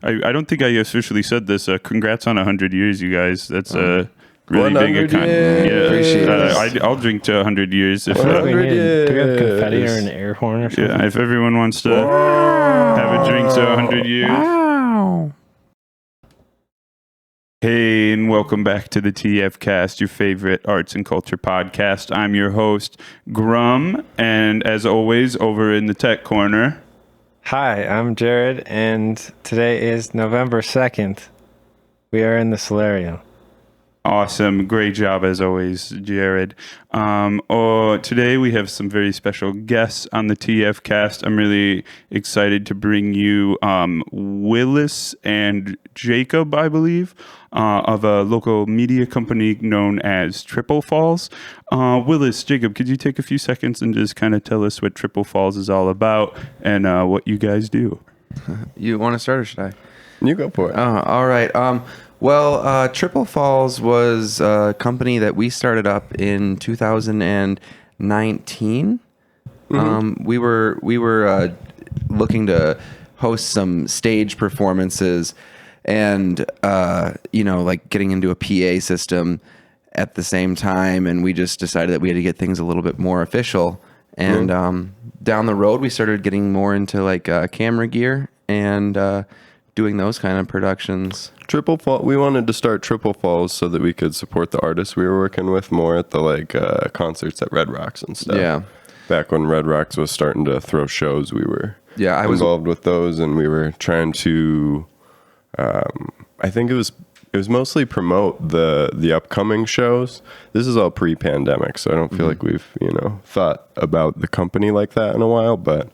I don't think I officially said this. Congrats on 100 years, you guys. That's a really big account. Yeah, I'll drink to 100 years. If, 100 years. Do we have confetti or an air horn or something? Yeah, if everyone wants to have a drink to 100 years. Wow. Hey, and welcome back to the TF Cast, your favorite arts and culture podcast. I'm your host, Grum, and as always, over in the tech corner. Hi, I'm Jared, and today is November 2nd. We are in the solarium. Awesome. Great job, as always, Jared. Today we have some very special guests on the TF Cast. I'm really excited to bring you Willis and Jacob, I believe, of a local media company known as Triple Falls. Willis, Jacob, could you take a few seconds and just kind of tell us what Triple Falls is all about and what you guys do? You want to start or should I? You go for it. All right. Triple Falls was a company that we started up in 2019. Mm-hmm. We were looking to host some stage performances and getting into a PA system at the same time, and we just decided that we had to get things a little bit more official. And down the road, we started getting more into camera gear and doing those kind of productions. Triple Fall. We wanted to start Triple Falls so that we could support the artists we were working with more at the concerts at Red Rocks and stuff. Yeah. Back when Red Rocks was starting to throw shows, we were involved with those, and we were trying to. I think it was mostly promote the upcoming shows. This is all pre-pandemic, so I don't feel like we've thought about the company like that in a while, but.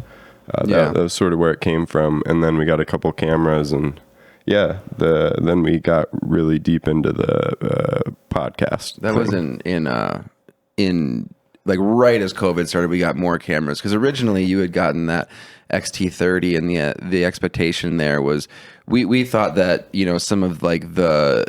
That was sort of where it came from, and then we got a couple cameras, and then we got really deep into the podcast. That was in right as COVID started. We got more cameras because originally you had gotten that XT30, and the expectation there was we thought that some of the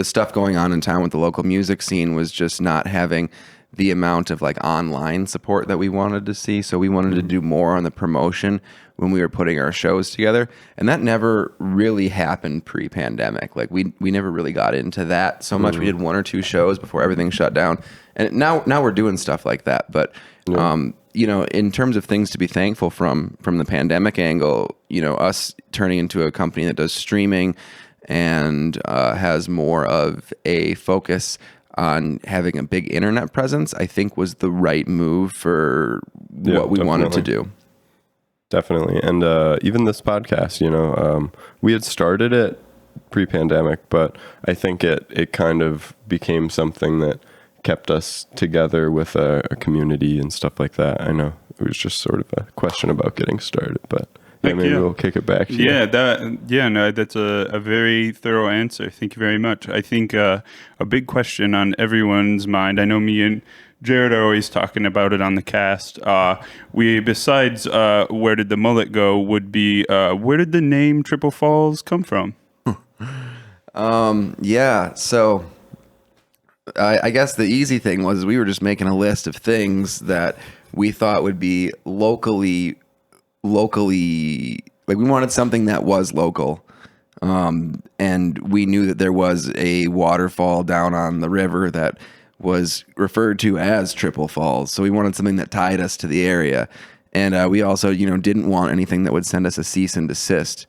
stuff going on in town with the local music scene was just not having the amount of online support that we wanted to see. So we wanted to do more on the promotion when we were putting our shows together. And that never really happened pre-pandemic. We never really got into that so much. We did one or two shows before everything shut down. And now we're doing stuff like that. But, in terms of things to be thankful from the pandemic angle, us turning into a company that does streaming and has more of a focus on having a big internet presence, I think was the right move for what we wanted to do. Definitely. And even this podcast, we had started it pre-pandemic, but I think it kind of became something that kept us together with a community and stuff like that. I know it was just sort of a question about getting started, but maybe we'll kick it back to you. That's a very thorough answer. Thank you very much. I think a big question on everyone's mind, I know me and Jared are always talking about it on the cast. Besides where did the mullet go, would be where did the name Triple Falls come from? So I guess the easy thing was we were just making a list of things that we thought would be locally, we wanted something that was local. And we knew that there was a waterfall down on the river that was referred to as Triple Falls. So we wanted something that tied us to the area. And we also, didn't want anything that would send us a cease and desist.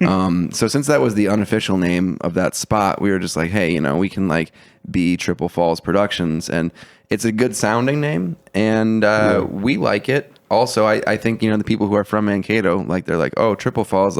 So since that was the unofficial name of that spot, we were just like, hey, we can be Triple Falls Productions. And it's a good sounding name, and we like it. Also, I think, the people who are from Mankato, they're like, oh, Triple Falls,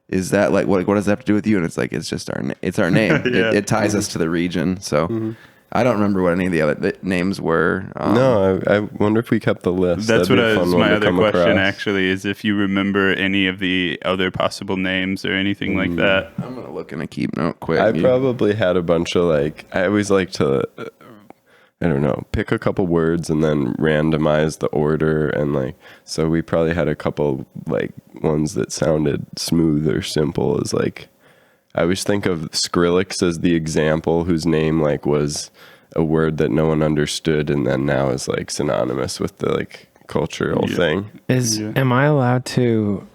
is that what does that have to do with you? And it's it's just our name. It ties us to the region. So I don't remember what any of the other names were. No, I wonder if we kept the list. That's my other question, actually, is if you remember any of the other possible names or anything like that. I'm going to look in a keep note quick. I probably had a bunch of I always like to, I don't know, pick a couple words and then randomize the order. And so we probably had a couple ones that sounded smooth or simple as I always think of Skrillex as the example, whose name was a word that no one understood, and then now is synonymous with the cultural thing. Am I allowed to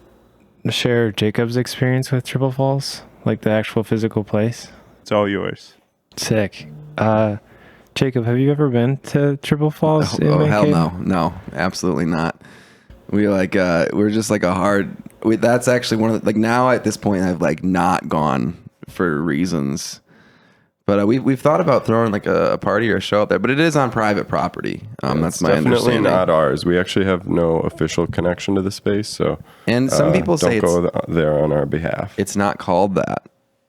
share Jacob's experience with Triple Falls, like the actual physical place? It's all yours. Sick. Jacob, have you ever been to Triple Falls? Oh hell no, absolutely not. We're just like that's actually one of the, like, now at this point I've like not gone for reasons. But we've thought about throwing like a party or a show out there, but it is on private property. That's my definitely understanding. Not ours. We actually have no official connection to the space, so and some people say don't go there on our behalf. It's not called that.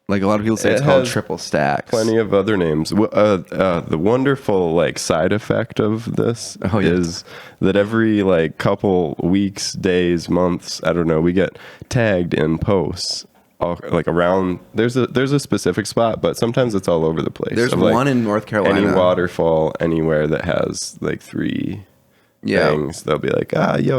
Like a lot of people say it's called Triple Stacks. Plenty of other names. The wonderful like side effect of this is that every like couple weeks, days, months, I don't know, we get tagged in posts. Like around there's a specific spot, but sometimes it's all over the place. There's like one in North Carolina. Any waterfall anywhere that has like 3 things, they'll be like,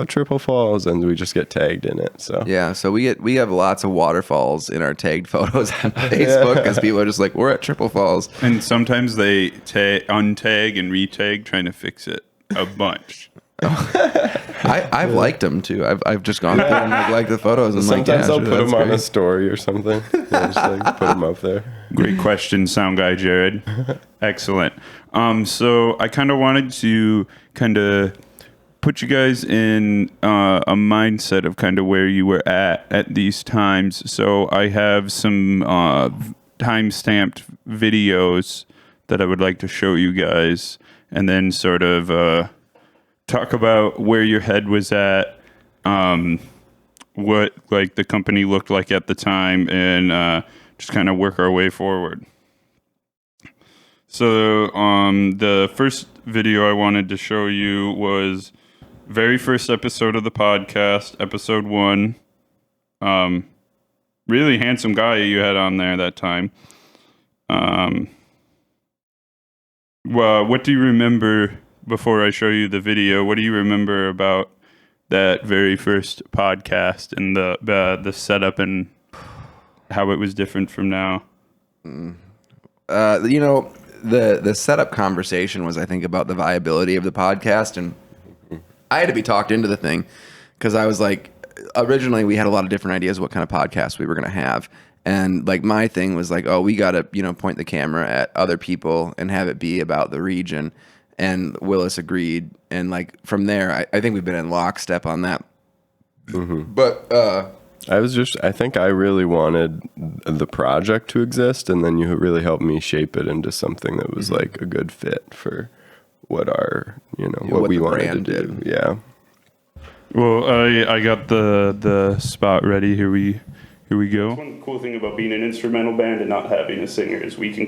Triple Falls, and we just get tagged in it. So so we have lots of waterfalls in our tagged photos on Facebook because people are just like, we're at Triple Falls, and sometimes they untag and retag, trying to fix it a bunch. I've liked them too. I've just gone through and like the photos, and sometimes I'll put them on a story or something. Just like put them up there. Great question, sound guy Jared. Excellent. So I kind of wanted to kind of put you guys in a mindset of kind of where you were at these times. So I have some time-stamped videos that I would like to show you guys, and then sort of talk about where your head was at, what like the company looked like at the time, and just kind of work our way forward. So the first video I wanted to show you was very first episode of the podcast, episode 1. Really handsome guy you had on there that time. Well, what do you remember? Before I show you the video, what do you remember about that very first podcast and the setup and how it was different from now? The setup conversation was, I think, about the viability of the podcast, and I had to be talked into the thing because I was like, originally we had a lot of different ideas what kind of podcast we were going to have, and like my thing was like, we got to point the camera at other people and have it be about the region. And Willis agreed, and like from there, I think we've been in lockstep on that. Mm-hmm. But I think I really wanted the project to exist, and then you really helped me shape it into something that was like a good fit for what our what we wanted to do. Yeah. Well, I got the spot ready. Here we go. One cool thing about being an instrumental band and not having a singer is we could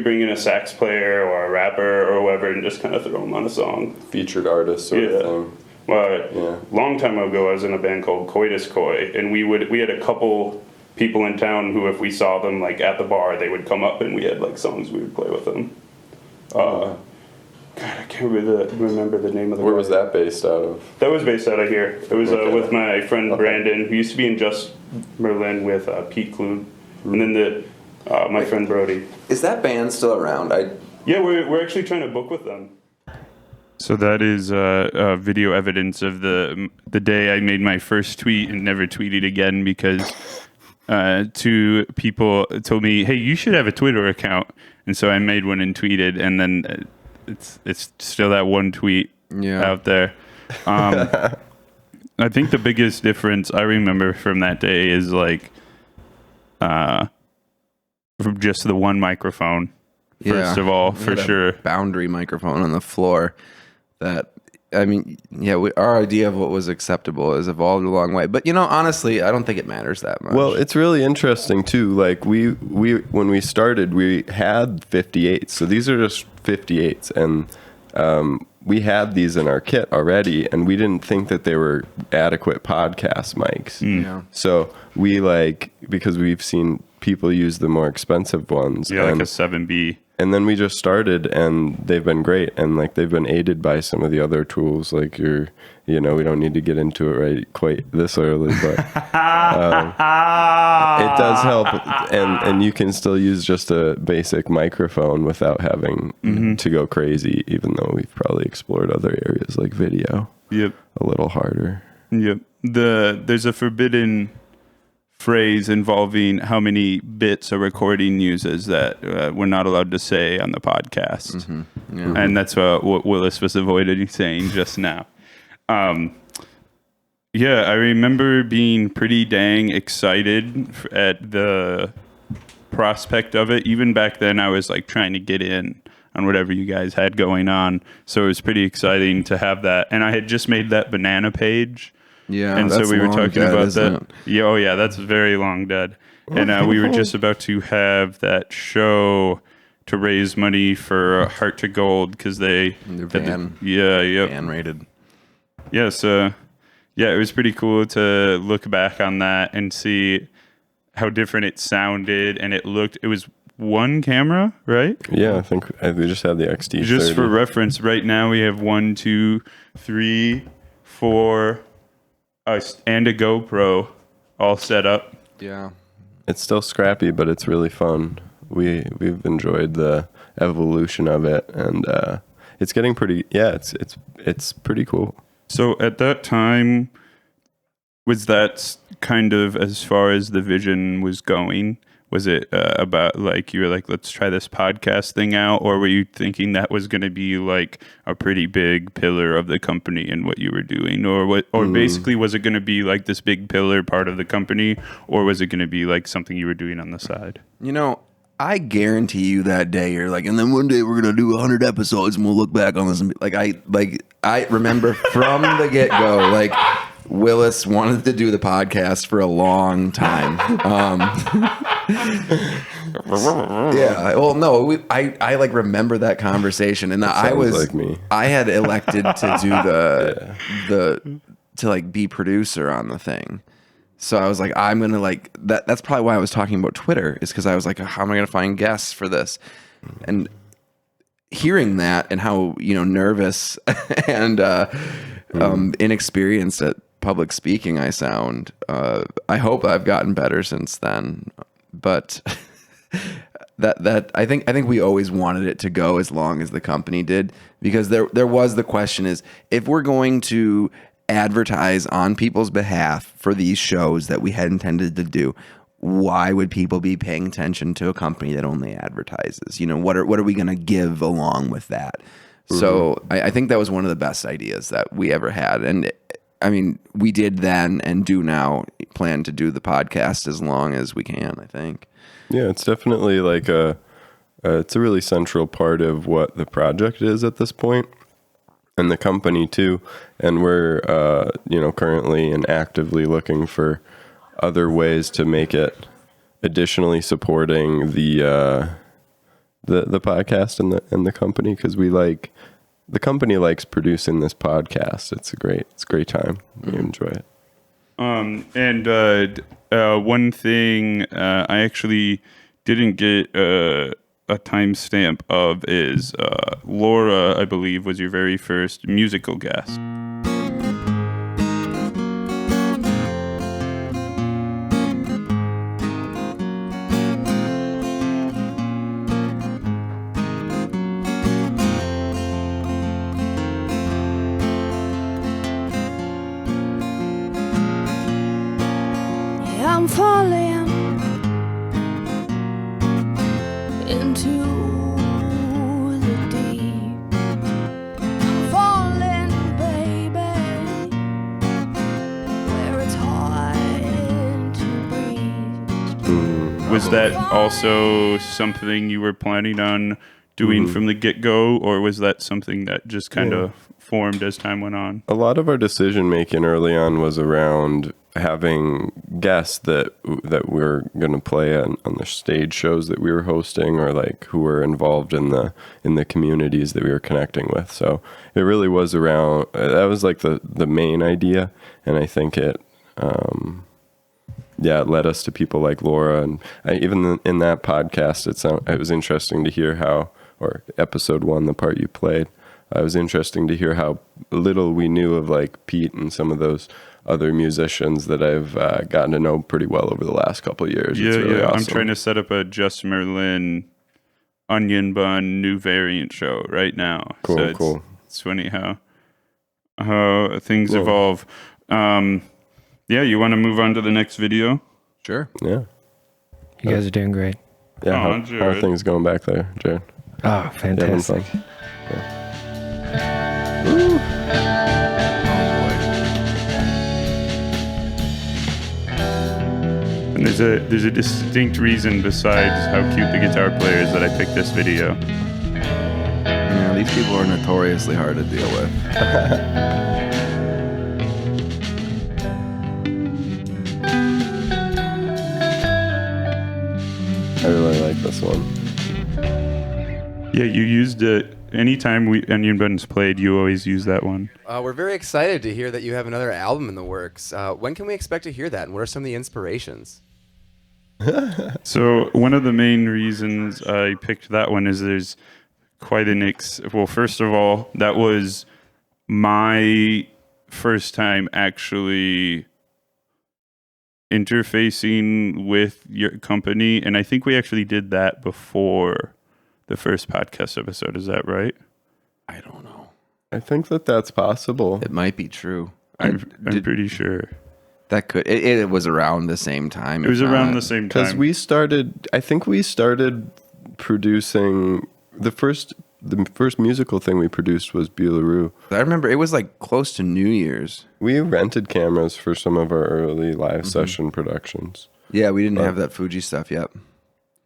bring in a sax player or a rapper or whoever and just kind of throw them on a song. Featured artist sort of thing. Well, long time ago I was in a band called Coitus Koi, and we had a couple people in town who, if we saw them like at the bar, they would come up and we had like songs we would play with them. God, I can't remember the name of the Where was that based out of? That was based out of here. It was with my friend Brandon, who used to be in Just Merlin with Pete Kloon, and then my friend Brody. Is that band still around? Yeah, we're actually trying to book with them. So that is video evidence of the day I made my first tweet and never tweeted again because 2 people told me, "Hey, you should have a Twitter account," and so I made one and tweeted, and then it's still that one tweet out there. I think the biggest difference I remember from that day is like from just the one microphone. First of all, for sure, boundary microphone on the floor. Our idea of what was acceptable has evolved a long way. But honestly, I don't think it matters that much. Well, it's really interesting too. Like we when we started, we had 58s. So these are just 58s, and we had these in our kit already, and we didn't think that they were adequate podcast mics. Yeah. So we because we've seen people use the more expensive ones. Yeah, like a 7B. And then we just started, and they've been great, and like they've been aided by some of the other tools. Like we don't need to get into it right quite this early, but it does help, and you can still use just a basic microphone without having to go crazy. Even though we've probably explored other areas like video, a little harder. Yep. There's a forbidden phrase involving how many bits a recording uses that we're not allowed to say on the podcast. Mm-hmm. Yeah. And that's what Willis was avoiding saying just now. Yeah, I remember being pretty dang excited at the prospect of it. Even back then, I was like trying to get in on whatever you guys had going on. So it was pretty exciting to have that. And I had just made that banana page. Yeah, and so we were talking dead, about that. It? Yeah, oh yeah, that's very long dead. And we were just about to have that show to raise money for Heart to Gold because they're van rated. Yeah, so yeah, it was pretty cool to look back on that and see how different it sounded and it looked. It was one camera, right? Yeah, I think we just had the XT. Just for reference, right now we have 1, 2, 3, 4. And a GoPro all set up. Yeah. It's still scrappy, but it's really fun. We've enjoyed the evolution of it, and it's getting pretty. Yeah, it's pretty cool. So at that time, was that kind of as far as the vision was going? Was it about like you were like, let's try this podcast thing out, or were you thinking that was going to be like a pretty big pillar of the company and what you were doing, or what, or basically was it going to be like this big pillar part of the company, or was it going to be like something you were doing on the side? You know, I guarantee you that day you're like, and then one day we're gonna do 100 episodes and we'll look back on this and be like I remember from the get go like. Willis wanted to do the podcast for a long time. Yeah. Well, no, I like remember that conversation, and I was like me. I had elected to do to like be producer on the thing. So I was like, I'm gonna like that. That's probably why I was talking about Twitter, is because I was like, how am I gonna find guests for this? And hearing that and how nervous and inexperienced at public speaking I sound. I hope I've gotten better since then, but that I think we always wanted it to go as long as the company did, because there was the question is, if we're going to advertise on people's behalf for these shows that we had intended to do, why would people be paying attention to a company that only advertises? What are we going to give along with that? Mm-hmm. So I think that was one of the best ideas that we ever had. And I mean, we did then and do now plan to do the podcast as long as we can, I think. Yeah, it's definitely like it's a really central part of what the project is at this point, and the company too. And we're, currently and actively looking for other ways to make it additionally supporting the podcast and the company, because the company likes producing this podcast. It's a great time. We enjoy it. One thing I actually didn't get a timestamp of is Laura, I believe, was your very first musical guest. I'm falling into the deep. I'm falling, baby, where it's hard to breathe. Was that also something you were planning on doing from the get-go, or was that something that just kind of formed as time went on? A lot of our decision making early on was around having guests that we were going to play on the stage shows that we were hosting, or like who were involved in the communities that we were connecting with. So it really was around, that was like the main idea. And I think it led us to people like Laura. And even in that podcast, it was interesting to hear how, or episode 1, the part you played, it was interesting to hear how little we knew of like Pete and some of those other musicians that I've gotten to know pretty well over the last couple of years. Yeah, it's really awesome. I'm trying to set up a Just Merlin Onion Bun new variant show right now. Cool, so cool. It's funny how things evolve. Yeah, you want to move on to the next video? Sure. Yeah. You guys are doing great. Yeah. Oh, How are Jared. things going back there, Jared? Oh, You having fantastic. fun? And there's a distinct reason besides how cute the guitar player is that I picked this video. Yeah, these people are notoriously hard to deal with. I really like this one. Yeah, you used it anytime Onion Buttons played. You always use that one. We're very excited to hear that you have another album in the works. When can we expect to hear that, and what are some of the inspirations? So one of the main reasons I picked that one is there's quite an well, first of all, that was my first time actually interfacing with your company, and I think we actually did that before the first podcast episode. Is that right? I don't know. I think that's possible. It might be true. I'm pretty sure. That could. It was around the same time. It was around the same Because time. we started producing the first musical thing we produced was Bularoo. I remember it was like close to New Year's. We rented cameras for some of our early live session productions. Yeah, we didn't have that Fuji stuff yet.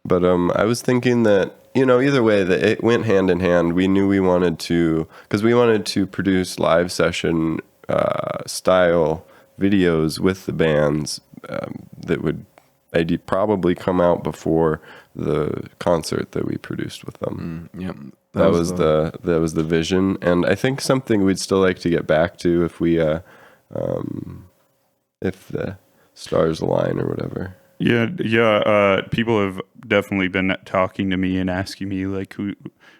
But I was thinking that, either way, that it went hand in hand. We knew we wanted to produce live session style videos with the bands that would probably come out before the concert that we produced with them. Yep. That was the vision, and I think something we'd still like to get back to if the stars align or whatever. Yeah. People have definitely been talking to me and asking me like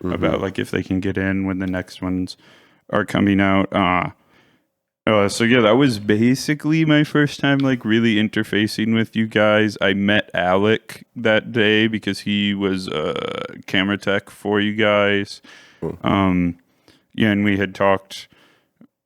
about like if they can get in when the next ones are coming out. So yeah, that was basically my first time like really interfacing with you guys. I met Alec that day because he was a camera tech for you guys. And we had talked.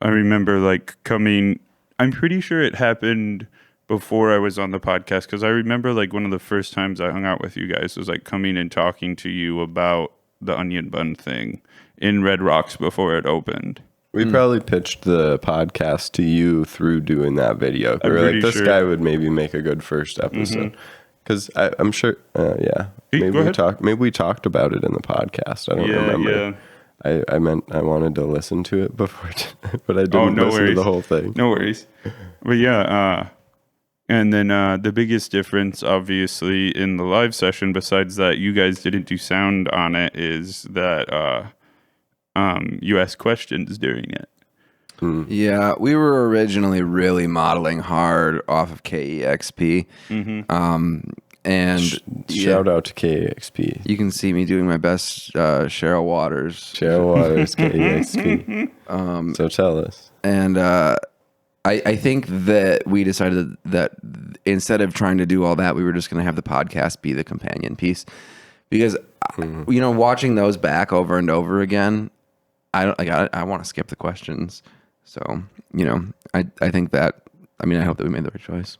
I remember like coming. I'm pretty sure it happened before I was on the podcast, because I remember like one of the first times I hung out with you guys was like coming and talking to you about the onion bun thing in Red Rocks before it opened. We probably pitched the podcast to you through doing that video. We were like, this guy would maybe make a good first episode. Because I'm sure, yeah. Maybe we talked about it in the podcast. I don't remember. Yeah. I meant I wanted to listen to it before, but I didn't listen to the whole thing. No worries. But yeah, and then the biggest difference, obviously, in the live session, besides that you guys didn't do sound on it, is that you asked questions during it. Yeah, we were originally really modeling hard off of KEXP. And shout out to KEXP. You can see me doing my best Cheryl Waters. Cheryl Waters, KEXP. So tell us. And I think that we decided that instead of trying to do all that, we were just going to have the podcast be the companion piece. Because, watching those back over and over again, I want to skip the questions. So, I think that, I hope that we made the right choice.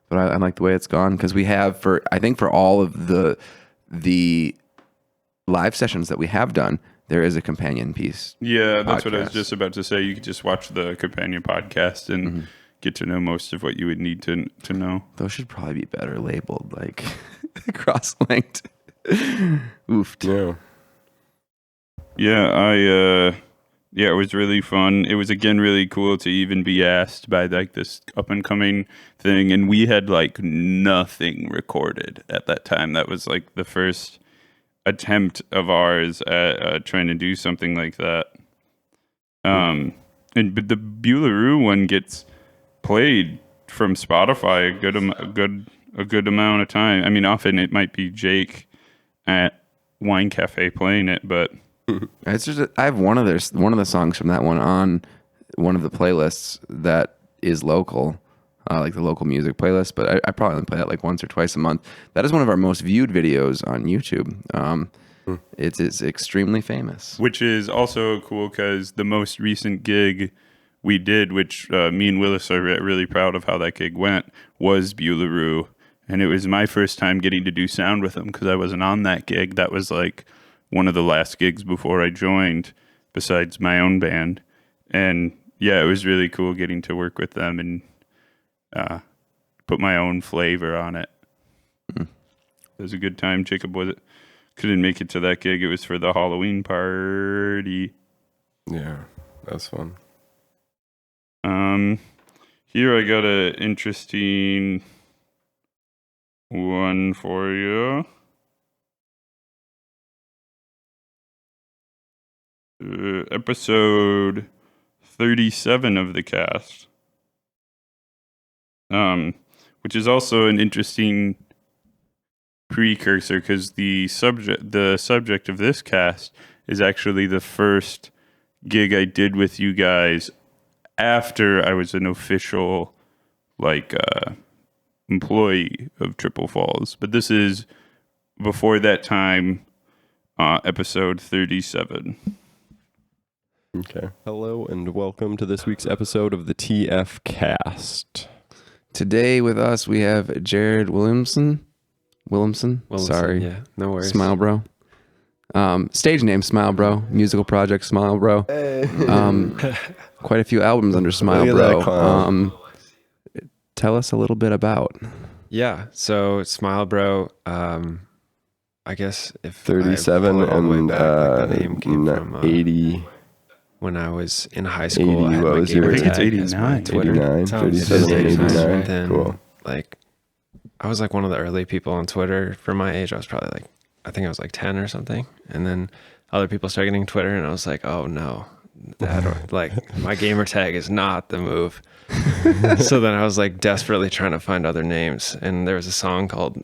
But I like the way it's gone, because we have for all of the live sessions that we have done, there is a companion piece. Yeah, that's what I was just about to say. You could just watch the companion podcast and get to know most of what you would need to know. Those should probably be better labeled, like cross-linked. Oofed. Yeah, it was really fun. It was, again, really cool to even be asked by like this up and coming thing. And we had like nothing recorded at that time. That was like the first attempt of ours at trying to do something like that. But the Bularoo one gets played from Spotify a good amount of time. Often it might be Jake at Wine Cafe playing it, but it's just I have one of the songs from that one on one of the playlists that is local, like the local music playlist. But I probably only play that like once or twice a month. That is one of our most viewed videos on YouTube. It's extremely famous, which is also cool because the most recent gig we did, which me and Willis are really proud of how that gig went, was Bularoo. And it was my first time getting to do sound with them because I wasn't on that gig. That was like one of the last gigs before I joined, besides my own band. And yeah, it was really cool getting to work with them and put my own flavor on it. It was a good time. Jacob couldn't make it to that gig. It was for the Halloween party. Yeah, that's fun. Here I got an interesting one for you. Episode 37 of the cast. Which is also an interesting precursor because the subject of this cast is actually the first gig I did with you guys after I was an official employee of Triple Falls. But this is before that time, episode 37. Okay. Hello and welcome to this week's episode of the TF Cast. Today with us we have Jared Williamson. Sorry. Yeah, no worries. Smile Bro. Stage name Smile Bro. Musical project Smile Bro. Quite a few albums under Smile Look at Bro. that clown. Tell us a little bit about. Yeah, so Smile Bro, I guess if 37 I pull it all the way and back, like the name came from 80. when I was in high school. 80, I had what my was gamer your- I think it's tag as my 89. Twitter. 89, Sounds- 37 and 89. 89. Then, Cool. like, I was like one of the early people on Twitter for my age. I was probably like, I think I was like 10 or something. And then other people started getting Twitter, and I was like, oh no, like my gamer tag is not the move. So then I was like desperately trying to find other names, and there was a song called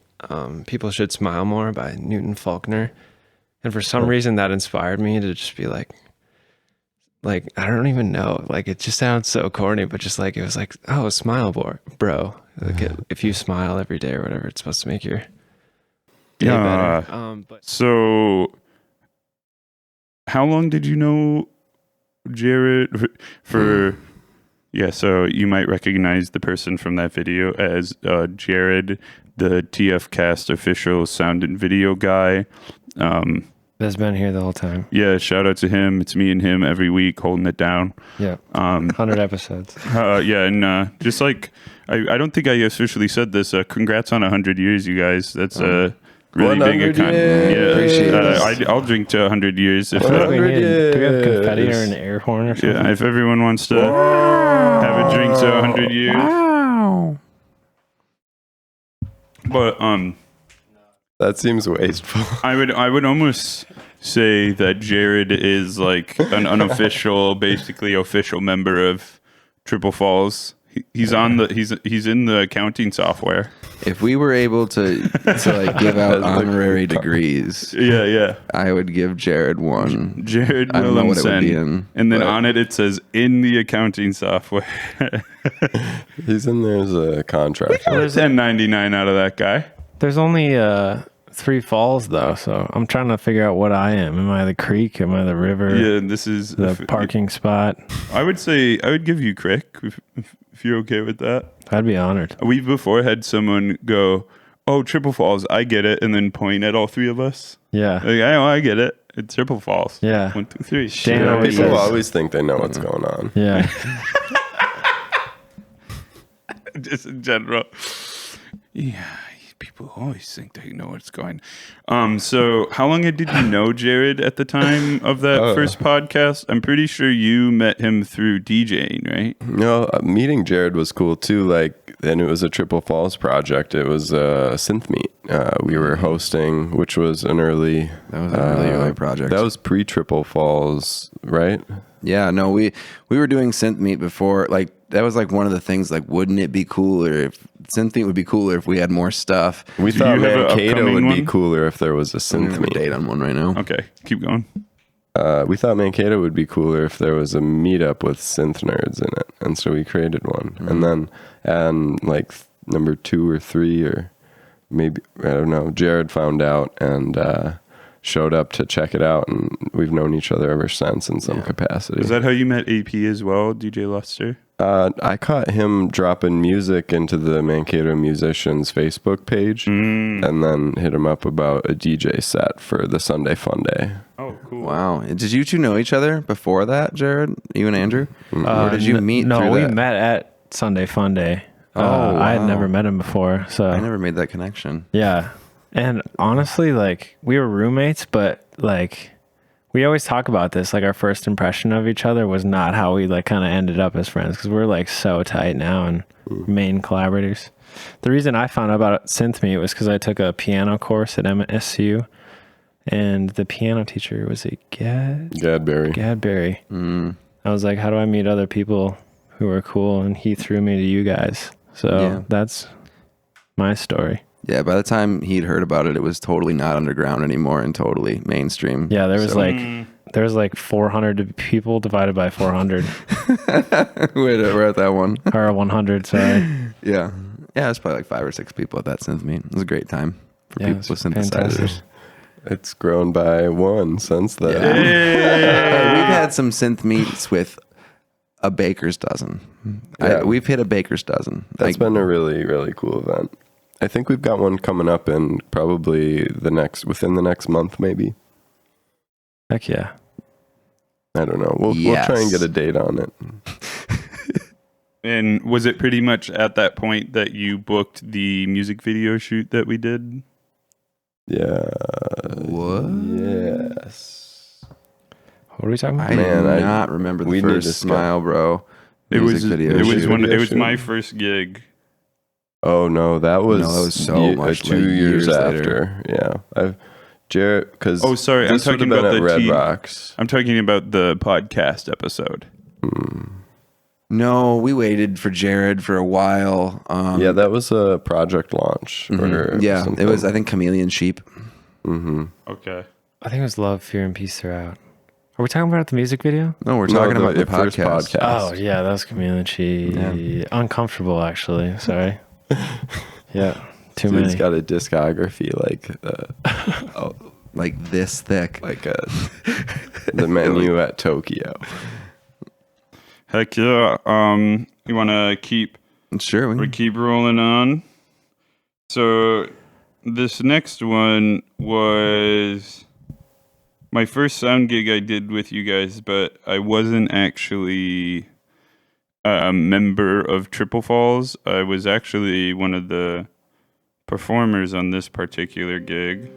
People Should Smile More by Newton Faulkner. And for some reason that inspired me to just be like, I don't even know. Like, it just sounds so corny, but just like, it was like, oh, smile, bro. Like, if you smile every day or whatever, it's supposed to make your day Yeah. better. But So, how long did you know Jared for? Yeah, so you might recognize the person from that video as Jared, the TF Cast official sound and video guy. that's been here the whole time. Yeah, shout out to him. It's me and him every week holding it down. Yeah. 100 episodes. Yeah, and just like I don't think I officially said this. Congrats on 100 years, you guys. That's a really big 100 account. years. Yeah, Appreciate I'll drink to 100 years if. Do we have years. confetti or an air horn or something? Yeah, if everyone wants to have a drink to 100 years. Wow. But That seems wasteful. I would almost say that Jared is like an unofficial, basically official member of Triple Falls. He's in the accounting software. If we were able to like give out honorary degrees, Yeah. I would give Jared one. Jared I don't know what it would be Williamson. in, And then but- on it says in the accounting software. He's in there as a contractor. There's 1099 out of that guy. There's only 3 falls, though, so I'm trying to figure out what I am. Am I the creek? Am I the river? Yeah, this is The parking spot? I would give you Crick if you're okay with that. I'd be honored. We've before had someone go, "Oh, Triple Falls, I get it," and then point at all three of us. Yeah. Like, I get it. It's Triple Falls. Yeah. 1, 2, 3. Dan Yeah, always people says- always think they know what's going on. Yeah. Just in general. Yeah, people always think they know what's going. So how long did you know Jared at the time of that first podcast? I'm pretty sure you met him through DJing, right? No, meeting Jared was cool too. Like, and it was a Triple Falls project. It was a synth meet we were hosting, which was an early. That was an early project. That was pre Triple Falls, right? Yeah, no, we were doing synth meet before. Like, that was like one of the things. Like, wouldn't it be cooler if synth meet would be cooler if we had more stuff? We Do thought you have a Mankato upcoming would be one? cooler if there was a I don't synth have a meet. date on one right now. Okay, keep going. We thought Mankato would be cooler if there was a meetup with synth nerds in it, and so we created one. And then, like number 2 or 3, or maybe I don't know, Jared found out and showed up to check it out, and we've known each other ever since in some capacity. Is that how you met AP as well, DJ Luster? I caught him dropping music into the Mankato Musicians Facebook page, and then hit him up about a DJ set for the Sunday Fun Day. Oh, cool. Wow. Did you two know each other before that, Jared? You and Andrew? Or did you meet No, through we that? met at Sunday Fun Day. Oh, I had wow. never met him before, so I never made that connection. yeah. And honestly, like, we were roommates, but like, we always talk about this. Like, our first impression of each other was not how we like kind of ended up as friends, because we're like so tight now and main collaborators. The reason I found out about Synthmeet was because I took a piano course at MSU, and the piano teacher was a Gadberry. I was like, how do I meet other people who are cool? And he threw me to you guys. So that's my story. Yeah, by the time he'd heard about it, it was totally not underground anymore and totally mainstream. Yeah, there was like 400 people divided by 400. We're at that one. Or 100, sorry. Yeah. Yeah, it's probably like 5 or 6 people at that synth meet. It was a great time for Yeah, people it with was synthesizers. fantastic. It's grown by 1 since then. Yeah. We've had some synth meets with a baker's dozen. Yeah. We've hit a baker's dozen. That's been a really, really cool event. I think we've got one coming up in probably within the next month, maybe. Heck yeah. I don't know. We'll try and get a date on it. And was it pretty much at that point that you booked the music video shoot that we did? Yeah. What? Yes. What are we talking about? I Man, do not remember the we need to first Smile, bro. Music video It shoot. was my first gig. Oh no, that was so much 2 later, years years after. Yeah, Jared. Because Oh, sorry, I'm this would talking have been about at the Red T- Rocks. I'm talking about the podcast episode. No, we waited for Jared for a while. Yeah, that was a project launch. Or Yeah, something. it was, I think, Chameleon Sheep. Okay. I think it was Love, Fear, and Peace Throughout. Are we talking about the music video? No, we're No, talking about the first podcast. Oh, yeah, that was Chameleon She. Uncomfortable, actually. Sorry. Yeah, too Dude's many. got a discography Like this thick. like the menu at Tokyo. Heck yeah. You want to keep Sure. we keep rolling on. So this next one was my first sound gig I did with you guys, but I wasn't actually a member of Triple Falls. I was actually one of the performers on this particular gig.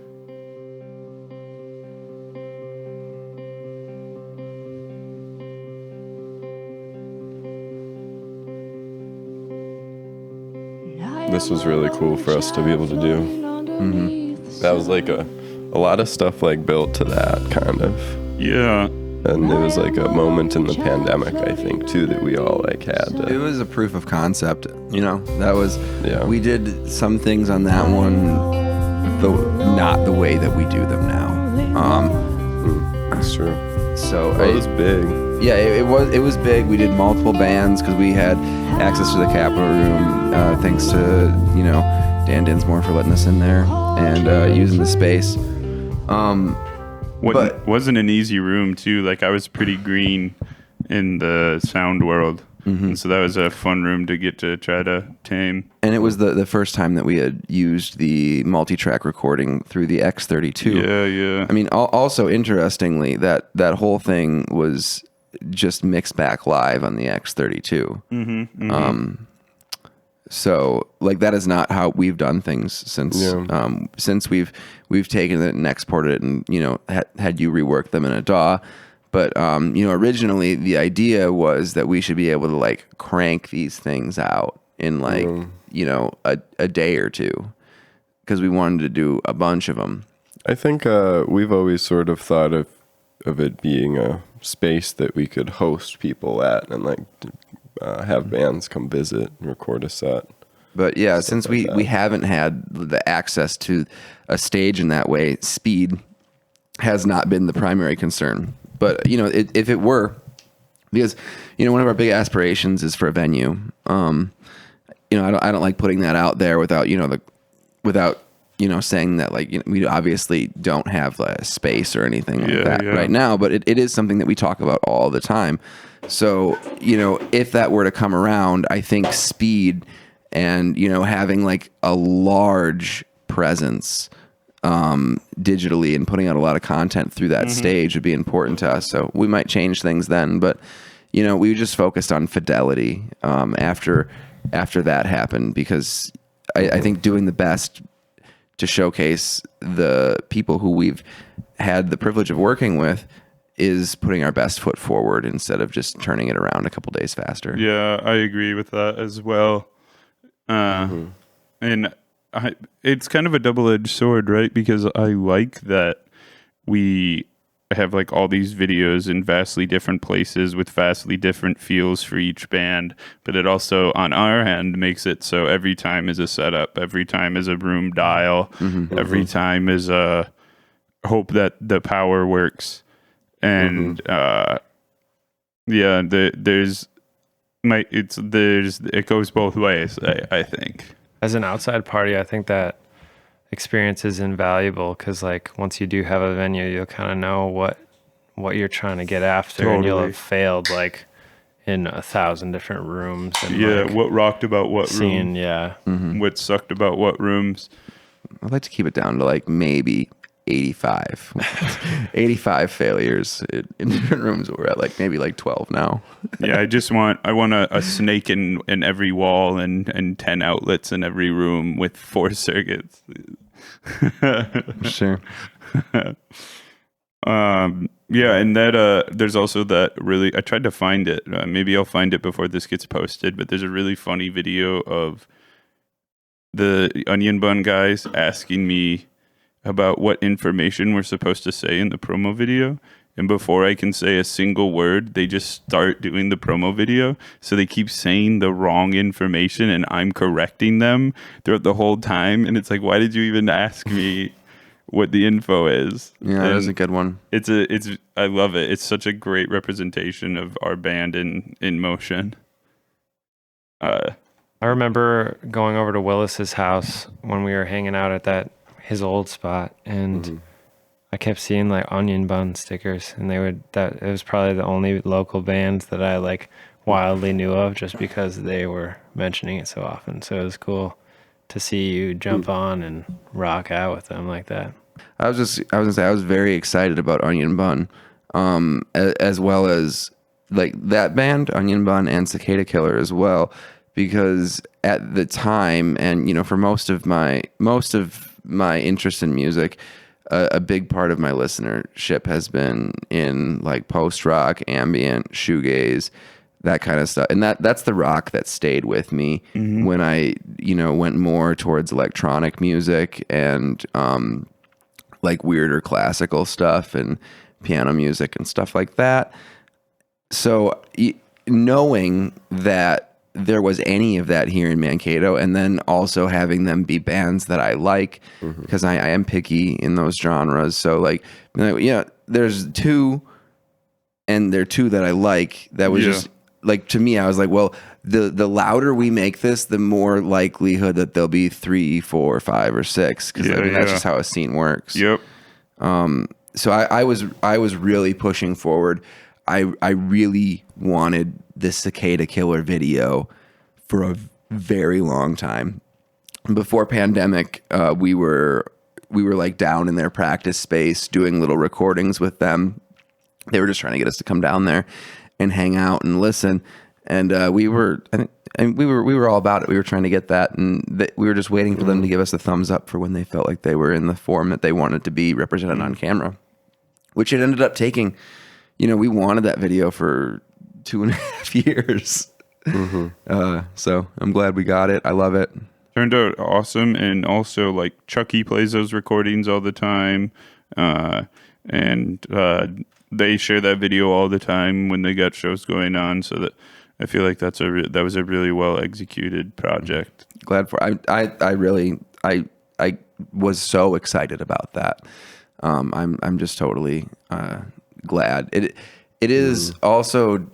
This was really cool for us to be able to do. That was like a lot of stuff like built to that kind of. Yeah. And it was like a moment in the pandemic, I think, too, that we all like had It to. was a proof of concept. You know, that was, Yeah. we did some things on that one, not the way that we do them now. That's true. So It was big. yeah, it was big. We did multiple bands because we had access to the Capitol Room, thanks to, you know, Dan Dinsmore for letting us in there and using the space. But- Wasn't an easy room too. Like I was pretty green in the sound world, and so that was a fun room to get to try to tame. And it was the first time that we had used the multi-track recording through the X32. Yeah. I mean, also interestingly, that whole thing was just mixed back live on the X32. So like that is not how we've done things since we've taken it and exported it and, you know, had you rework them in a DAW. But, you know, originally the idea was that we should be able to like crank these things out in like, you know, a day or two because we wanted to do a bunch of them. I think we've always sort of thought of it being a space that we could host people at and like have bands come visit and record a set. But yeah, since like we haven't had the access to a stage in that way, speed has not been the primary concern. But, you know, if it were, because, you know, one of our big aspirations is for a venue. You know, I don't like putting that out there without, you know, without saying that like we obviously don't have space or anything like that right now, but it is something that we talk about all the time. So if that were to come around, I think speed and having like a large presence digitally and putting out a lot of content through that stage would be important to us. So we might change things then, but we just focused on fidelity after that happened, because I think doing the best to showcase the people who we've had the privilege of working with is putting our best foot forward instead of just turning it around a couple days faster. Yeah, I agree with that as well. And it's kind of a double-edged sword, right? Because I like that we have like all these videos in vastly different places with vastly different feels for each band, but it also on our end makes it so every time is a setup, every time is a room dial, every time is a hope that the power works. And it goes both ways, I think. As an outside party, I think that experience is invaluable, because like once you do have a venue, you'll kind of know what you're trying to get after, and you'll have failed like in 1,000 different rooms. And what rocked about what room? What sucked about what rooms? I'd like to keep it down to like maybe 85 failures in different rooms. We're at like maybe like 12 now. I want a snake in every wall and 10 outlets in every room with 4 circuits. Sure. And that there's also that really, I tried to find it. Maybe I'll find it before this gets posted, but there's a really funny video of the Onion Bun guys asking me about what information we're supposed to say in the promo video. And before I can say a single word, they just start doing the promo video. So they keep saying the wrong information and I'm correcting them throughout the whole time. And it's like, why did you even ask me what the info is? Yeah, that is a good one. I love it. It's such a great representation of our band in motion. I remember going over to Willis's house when we were hanging out at his old spot, and I kept seeing like Onion Bun stickers, and it was probably the only local bands that I like wildly knew of, just because they were mentioning it so often. So it was cool to see you jump on and rock out with them like that. I was gonna say I was very excited about Onion Bun, as well as like that band Onion Bun and Cicada Killer as well, because at the time, and for most of my interest in music, a big part of my listenership has been in like post rock, ambient, shoegaze, that kind of stuff. And that's the rock that stayed with me when I, went more towards electronic music and like weirder classical stuff and piano music and stuff like that. So knowing that there was any of that here in Mankato, and then also having them be bands that I like, because I am picky in those genres. So like, there's 2, and there are 2 that I like. That was just like, to me, I was like, well, the louder we make this, the more likelihood that there'll be 3, 4, 5, or 6. Because that's just how a scene works. Yep. So I was really pushing forward. I really wanted the Cicada Killer video for a very long time. Before pandemic, we were like down in their practice space doing little recordings with them. They were just trying to get us to come down there and hang out and listen. And we were all about it. We were trying to get that, and we were just waiting for them to give us a thumbs up for when they felt like they were in the form that they wanted to be represented on camera, which it ended up taking. We wanted that video for 2.5 years. So I'm glad we got it. I love it. Turned out awesome. And also like Chucky plays those recordings all the time. And they share that video all the time when they got shows going on. So that I feel like that was a really well executed project. Glad for I was so excited about that. I'm just totally glad. It is also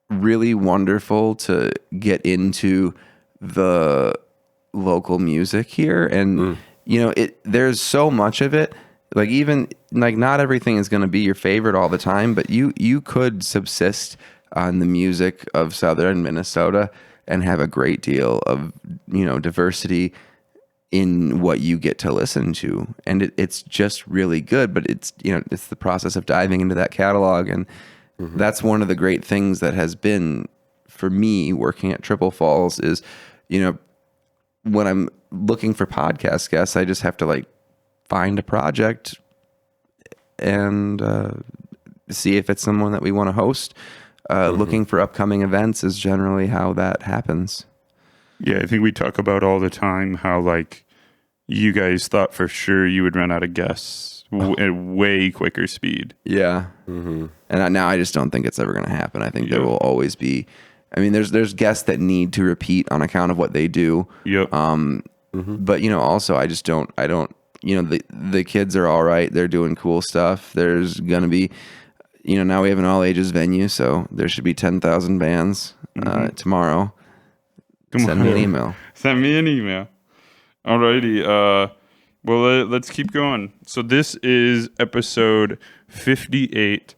really wonderful to get into the local music here, and there's so much of it. Like even like not everything is going to be your favorite all the time, but you could subsist on the music of Southern Minnesota and have a great deal of diversity in what you get to listen to, and it's just really good. But it's it's the process of diving into that catalog, and that's one of the great things that has been for me working at Triple Falls is, when I'm looking for podcast guests, I just have to like find a project and see if it's someone that we want to host. Looking for upcoming events is generally how that happens. Yeah, I think we talk about all the time how like you guys thought for sure you would run out of guests at way quicker speed. Yeah. And now I just don't think it's ever going to happen. I think there will always be. I mean, there's guests that need to repeat on account of what they do. Yep. But also I don't. The kids are all right. They're doing cool stuff. There's gonna be, now we have an all ages venue, so there should be 10,000 bands tomorrow. Send me an email. Send me an email. Alrighty. Well, let's keep going. So this is episode 58.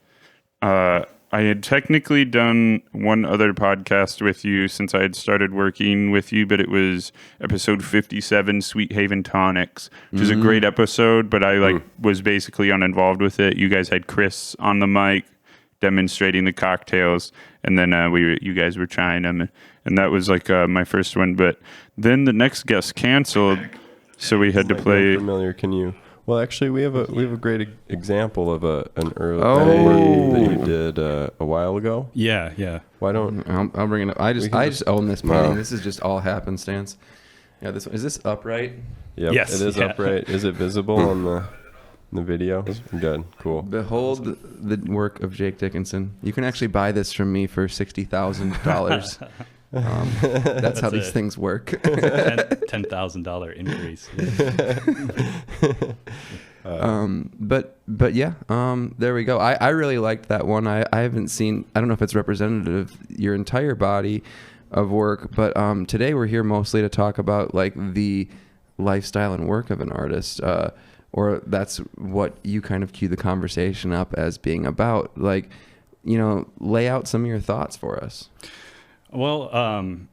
I had technically done one other podcast with you since I had started working with you, but it was episode 57, Sweet Haven Tonics, which is a great episode, but I was basically uninvolved with it. You guys had Chris on the mic demonstrating the cocktails, and then you guys were trying them, and that was like my first one. But then the next guest canceled, so we had to play. Familiar? Can you? Well, actually, we have a great example of an early work that you did a while ago. Yeah. Why don't I'll bring it up. I just own this painting. This is just all happenstance. Yeah, this one is this upright? Yep, Yes, it is upright. Is it visible on the video? Good, cool. Behold the work of Jake Dickinson. You can actually buy this from me for $60,000. That's how these things work. $10,000 increase. But yeah, there we go. I really liked that one. I haven't seen, I don't know if it's representative of your entire body of work, but today we're here mostly to talk about like the lifestyle and work of an artist, or that's what you kind of cue the conversation up as being about. Like, lay out some of your thoughts for us. Well,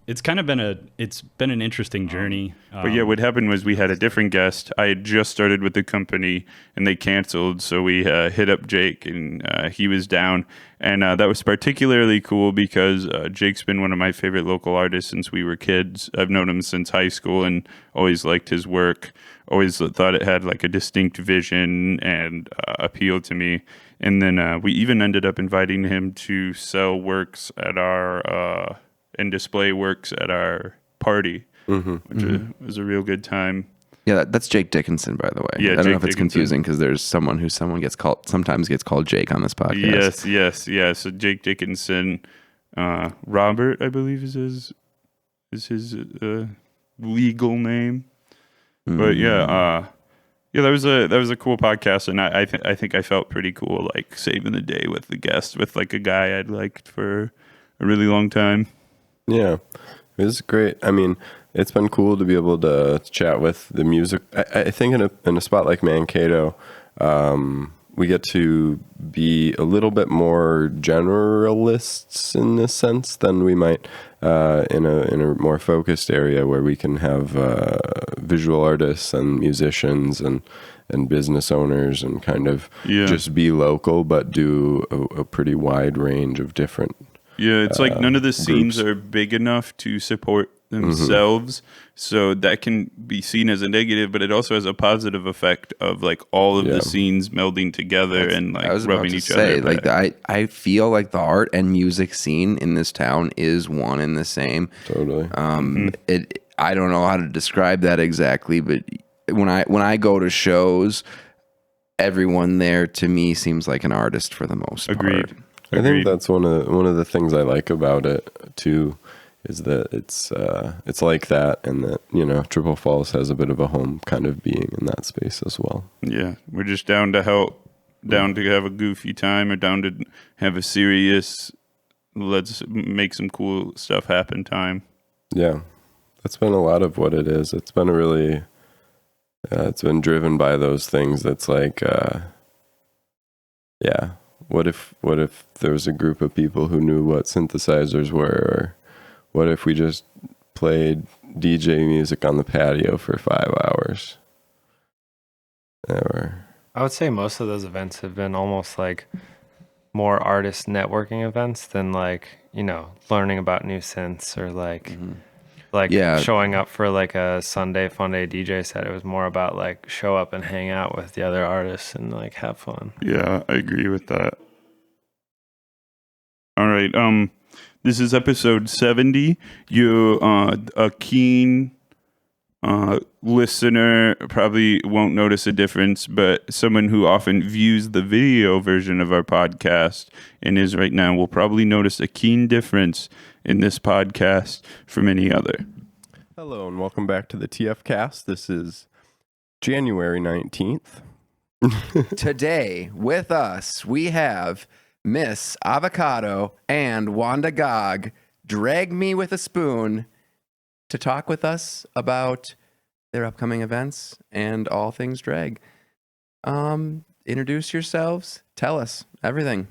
it's kind of been an interesting journey. But yeah, what happened was we had a different guest. I had just started with the company and they canceled. So we hit up Jake and he was down. And that was particularly cool because Jake's been one of my favorite local artists since we were kids. I've known him since high school and always liked his work. Always thought it had like a distinct vision and appeal to me. And then we even ended up inviting him to sell works at our and display works at our party, which was a real good time. Yeah, that's Jake Dickinson, by the way. Yeah, I don't know if it's Dickinson. confusing because there's someone sometimes gets called Jake on this podcast. Yes. So Jake Dickinson, Robert, I believe is his legal name. But yeah, that was a cool podcast, and I think I felt pretty cool, like saving the day with the guest, with like a guy I'd liked for a really long time. Yeah, it was great. I mean, it's been cool to be able to chat with the music. I think in a spot like Mankato, we get to be a little bit more generalists in this sense than we might in a more focused area where we can have visual artists and musicians and business owners and kind of just be local, but do a pretty wide range of different. Yeah, it's like none of the scenes are big enough to support themselves, so that can be seen as a negative, but it also has a positive effect of like all of the scenes melding together and like rubbing each other back. Like I feel like the art and music scene in this town is one and the same. Totally. I don't know how to describe that exactly, but when I go to shows, everyone there to me seems like an artist for the most part. Agreed. I think that's one of the things I like about it too, is that it's like that, and that Triple Falls has a bit of a home kind of being in that space as well. Yeah, we're just down to help, down to have a goofy time, or down to have a serious, let's make some cool stuff happen time. Yeah, that's been a lot of what it is. It's been a really It's been driven by those things. That's like, what if there was a group of people who knew what synthesizers were, or what if we just played DJ music on the patio for 5 hours? I would say most of those events have been almost like more artist networking events than like, learning about new synths or like showing up for like a Sunday fun day DJ set. It was more about like show up and hang out with the other artists and like have fun. Yeah, I agree with that. All right. This is episode 70. You, a keen listener probably won't notice a difference, but someone who often views the video version of our podcast and is right now will probably notice a keen difference in this podcast from any other. Hello and welcome back to the TF Cast. This is January 19th. Today with us, we have Miss Avocado and Wanda Gog drag me with a spoon to talk with us about their upcoming events and all things drag. Introduce yourselves. Tell us everything.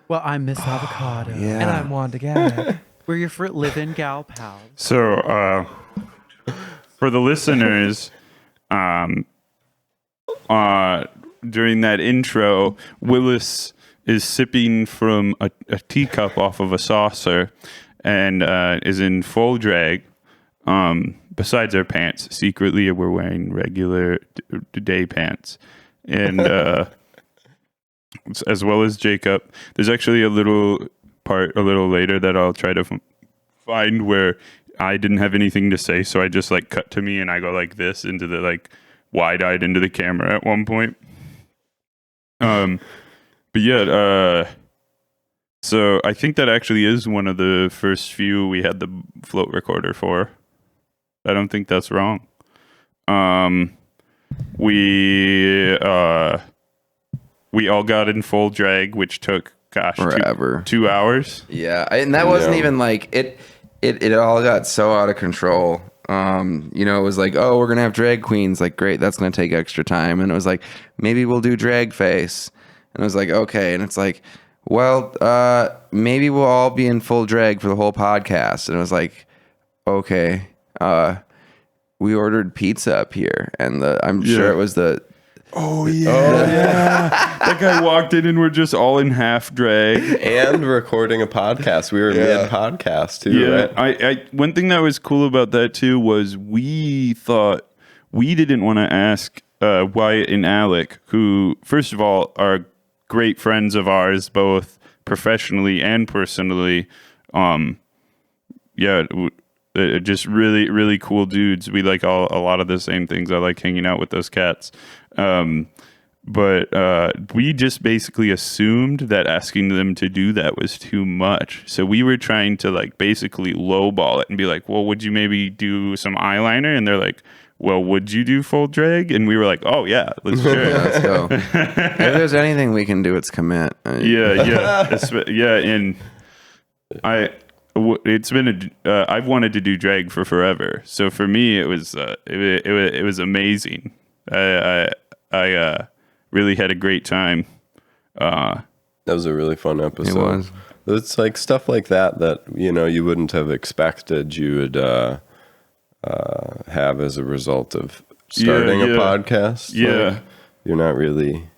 Well, I'm Miss Avocado. yeah. And I'm Wanda Gag. We're your live-in gal pals. So, for the listeners, during that intro, Willis is sipping from a teacup off of a saucer and is in full drag. Besides our pants, secretly we're wearing regular day pants, and as well as Jacob. There's actually a little part a little later that I'll try to find where I didn't have anything to say, so I just like cut to me and I go like this into the like wide-eyed into the camera at one point. But yeah, so I think that actually is one of the first few we had the float recorder for. I don't think that's wrong. We all got in full drag, which took forever. 2 hours. Yeah, and that wasn't even like it. It all got so out of control. It was like, oh, we're gonna have drag queens. Like, great, that's gonna take extra time. And it was like, maybe we'll do drag face. And I was like, okay. And it's like, well, maybe we'll all be in full drag for the whole podcast. And it was like, okay. We ordered pizza up here, and I'm sure it was the. Oh yeah. That guy walked in and we're just all in half drag and recording a podcast. We were mid podcast too. Yeah, right? I one thing that was cool about that too was we thought we didn't want to ask Wyatt and Alec, who first of all are great friends of ours, both professionally and personally. Just really, really cool dudes. We like a lot of the same things. I like hanging out with those cats. But we just basically assumed that asking them to do that was too much. So we were trying to like basically lowball it and be like, well, would you maybe do some eyeliner? And they're like, well, would you do full drag? And we were like, oh yeah, let's do it. Let's go. If there's anything we can do, it's commit. Yeah. And it's been I've wanted to do drag for forever. So for me, it was amazing. I really had a great time. That was a really fun episode. It was. It's like stuff like that you wouldn't have expected you would have as a result of starting a podcast. Yeah. Like, you're not really.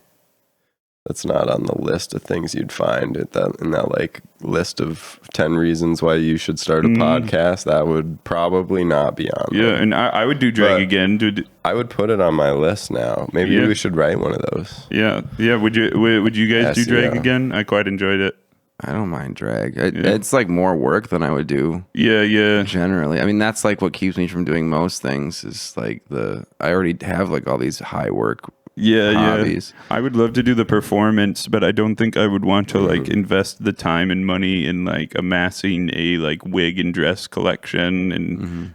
That's not on the list of things you'd find in that like list of 10 reasons why you should start a podcast. That would probably not be on there. And I would do drag again. I would put it on my list now. Maybe we should write one of those. Yeah. Would you guys do drag again? I quite enjoyed it. I don't mind drag. It's like more work than I would do. Yeah. Generally, I mean that's like what keeps me from doing most things. Is like I already have like all these high work. Hobbies. I would love to do the performance, but I don't think I would want to like invest the time and money in like amassing a like wig and dress collection and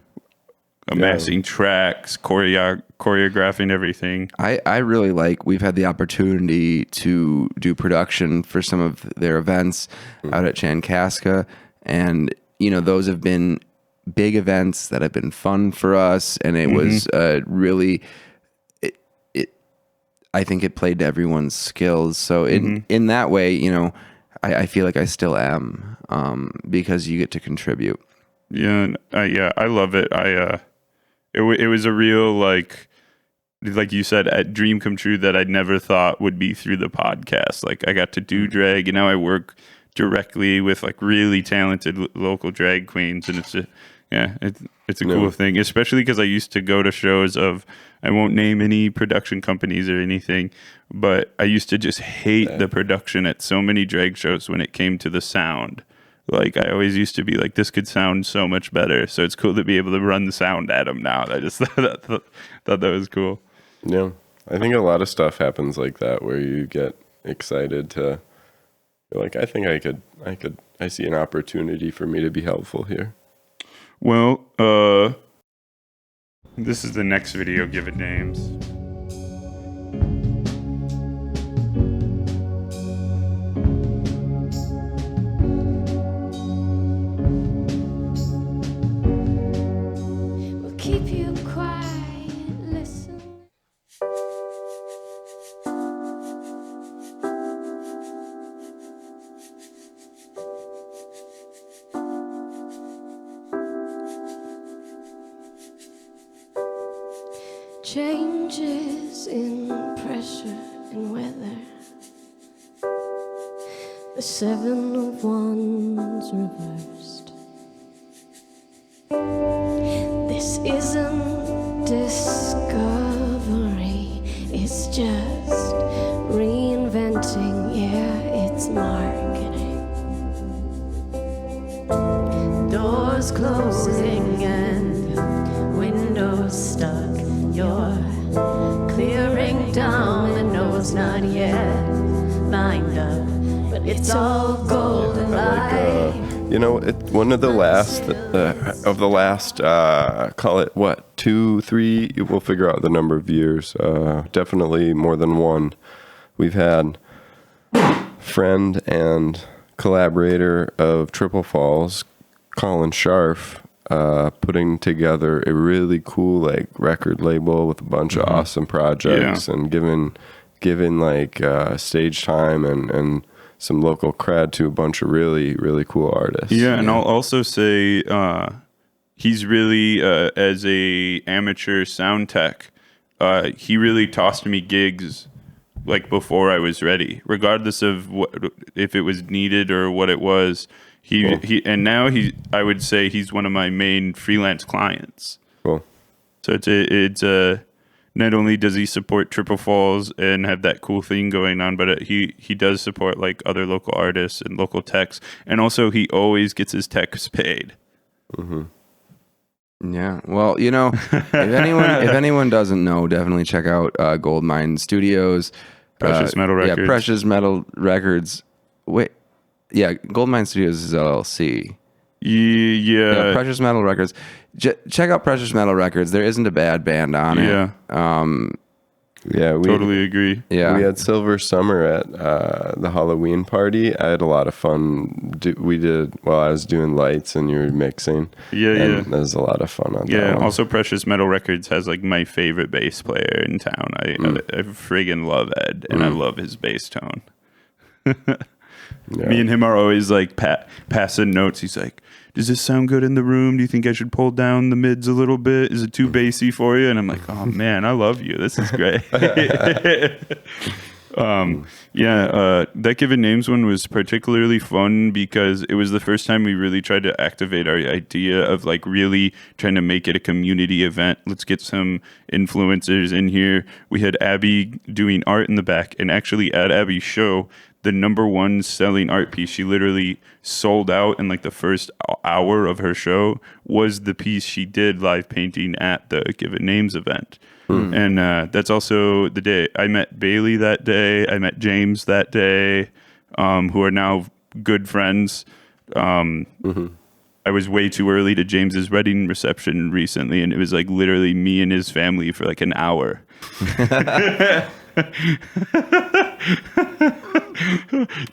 amassing tracks, choreographing everything. I really like, we've had the opportunity to do production for some of their events out at Chankaska, and those have been big events that have been fun for us, and it was really I think it played to everyone's skills. So in that way, you know, I feel like I still am, because you get to contribute. Yeah, I love it. It was a real like you said, a dream come true that I never thought would be through the podcast. Like I got to do drag, and now I work directly with like really talented local drag queens, and it's a cool thing, especially because I used to go to shows of, I won't name any production companies or anything, but I used to just hate the production at so many drag shows when it came to the sound. Like I always used to be like, this could sound so much better. So it's cool to be able to run the sound at them now. I just thought that was cool. Yeah, I think a lot of stuff happens like that where you get excited to, you're like, I think I see an opportunity for me to be helpful here. Well, this is the next video. Give it names. We'll keep you quiet, listen. Changes in pressure and weather. The 7 of Wands reversed. This isn't discovery, it's just reinventing, yeah, it's marketing. Doors closing and windows stuck. You're clearing down the nose, not yet lined up, but it's all golden light. You know, one of the last call it what, 2, 3, we'll figure out the number of years, definitely more than one. We've had friend and collaborator of Triple Falls, Colin Scharf, putting together a really cool like record label with a bunch of awesome projects and giving like stage time and some local cred to a bunch of really, really cool artists. Yeah, and I'll also say he's really, as a amateur sound tech, he really tossed me gigs like before I was ready, regardless of if it was needed or what it was. And now I would say he's one of my main freelance clients. Cool. So it's not only does he support Triple Falls and have that cool thing going on, but he does support like other local artists and local techs, and also he always gets his techs paid. Yeah. Well, you know, if anyone doesn't know, definitely check out Goldmine Studios. Precious Metal Records. Yeah, Precious Metal Records. Wait. Yeah, Goldmine Studios is LLC. Yeah. Precious Metal Records. Check out Precious Metal Records. There isn't a bad band on it. Yeah. Yeah, we totally agree. Yeah. We had Silver Summer at the Halloween party. I had a lot of fun. We did while I was doing lights and you were mixing. Yeah. That was a lot of fun on that Yeah. one. Also, Precious Metal Records has like my favorite bass player in town. I friggin' love Ed, and I love his bass tone. Yeah. Me and him are always like passing notes. He's like, does this sound good in the room? Do you think I should pull down the mids a little bit? Is it too bassy for you? And I'm like, oh man, I love you. This is great. That Given Names one was particularly fun because it was the first time we really tried to activate our idea of like really trying to make it a community event. Let's get some influencers in here. We had Abby doing art in the back, and actually at Abby's show, the #1 selling art piece, she literally sold out in like the first hour of her show, was the piece she did live painting at the Given Names event. And that's also the day I met Bailey that day. I met James that day, who are now good friends. I was way too early to James's wedding reception recently, and it was like literally me and his family for like an hour.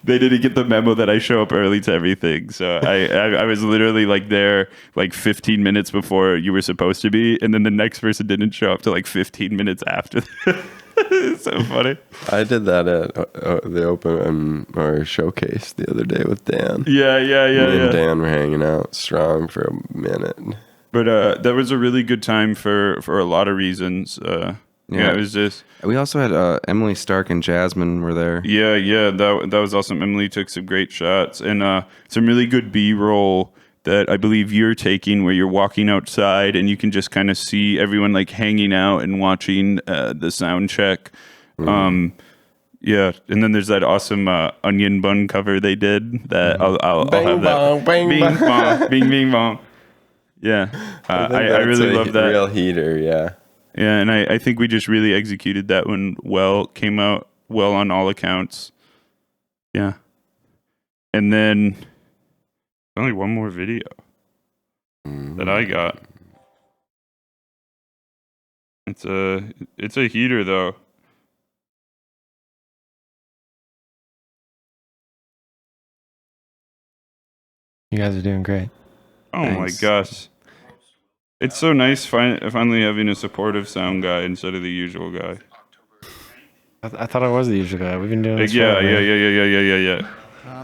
They didn't get the memo that I show up early to everything, so I was literally like there like 15 minutes before you were supposed to be, and then the next person didn't show up till like 15 minutes after. So funny. I did that at the open or showcase the other day with Dan. Yeah. Me and Dan were hanging out strong for a minute. But that was a really good time for a lot of reasons. It was just. We also had Emily Stark and Jasmine were there. Yeah. That was awesome. Emily took some great shots and some really good B-roll that I believe you're taking, where you're walking outside and you can just kind of see everyone like hanging out and watching the sound check. Yeah, and then there's that awesome onion bun cover they did. That I'll have that. Bang, Bing bang. bong, bing bing bong. Yeah, I really love that. Real heater, yeah. Yeah, and I think we just really executed that one well. Came out well on all accounts. Yeah, and then only one more video that I got. It's a heater though. You guys are doing great. Oh Thanks. my gosh. It's so nice finally having a supportive sound guy instead of the usual guy. I thought I was the usual guy. We've been doing this Yeah.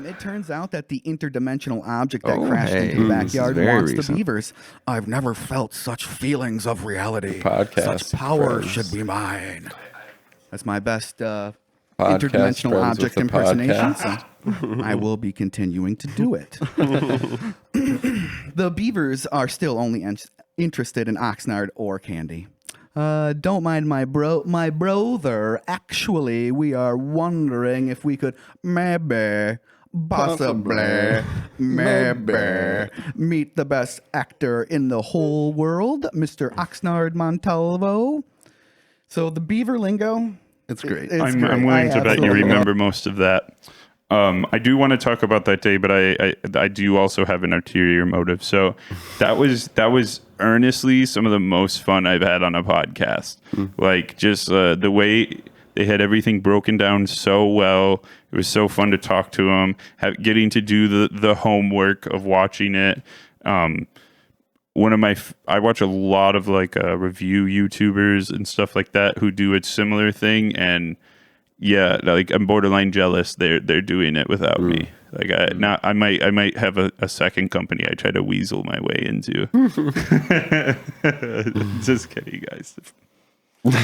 It turns out that the interdimensional object that Oh, crashed hey, into the this is backyard very wants recent. the beavers. I've never felt such feelings of reality. Podcast Such power friends. should be mine. That's my best Podcast interdimensional friends object with the impersonation. podcast. So I will be continuing to do it. The beavers are still only interested in Oxnard or candy. Don't mind my brother. Actually, we are wondering if we could possibly meet the best actor in the whole world, Mr. Oxnard Montalvo. So the beaver lingo, It's great. I'm willing to bet you remember most of that. I do want to talk about that day, but I do also have an ulterior motive. So that was earnestly some of the most fun I've had on a podcast. Like just the way they had everything broken down so well. It was so fun to talk to them, getting to do the homework of watching it. I watch a lot of like review YouTubers and stuff like that who do a similar thing, and yeah, like I'm borderline jealous they're doing it without me. Like I might have a second company I try to weasel my way into. Just kidding, guys. And,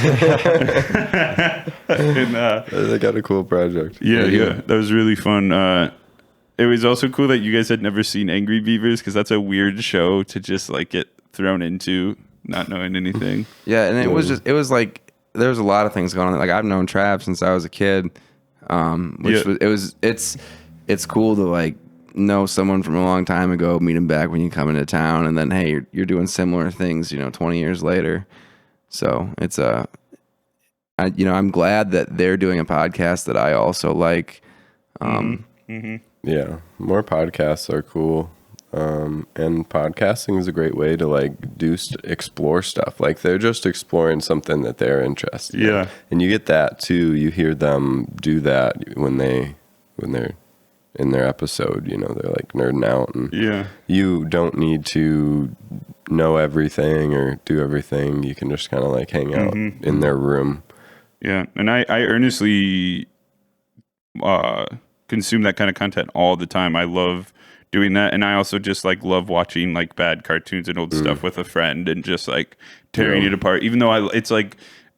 They got a cool project. yeah, that was really fun. It was also cool that you guys had never seen Angry Beavers, because that's a weird show to just like get thrown into, not knowing anything. Yeah, and it was like there was a lot of things going on. Like I've known Trav since I was a kid, it's cool to like know someone from a long time ago, meet him back when you come into town, and then hey, you're doing similar things, 20 years later. So it's I'm glad that they're doing a podcast that I also like. Yeah, more podcasts are cool. And podcasting is a great way to like explore stuff. Like they're just exploring something that they're interested in. Yeah. And you get that too. You hear them do that when they're in their episode, they're like nerding out, and Yeah. you don't need to know everything or do everything. You can just kind of like hang out in their room. Yeah, and I earnestly consume that kind of content all the time. I love doing that, and I also just like love watching like bad cartoons and old stuff with a friend and just like tearing it apart. Even though it's like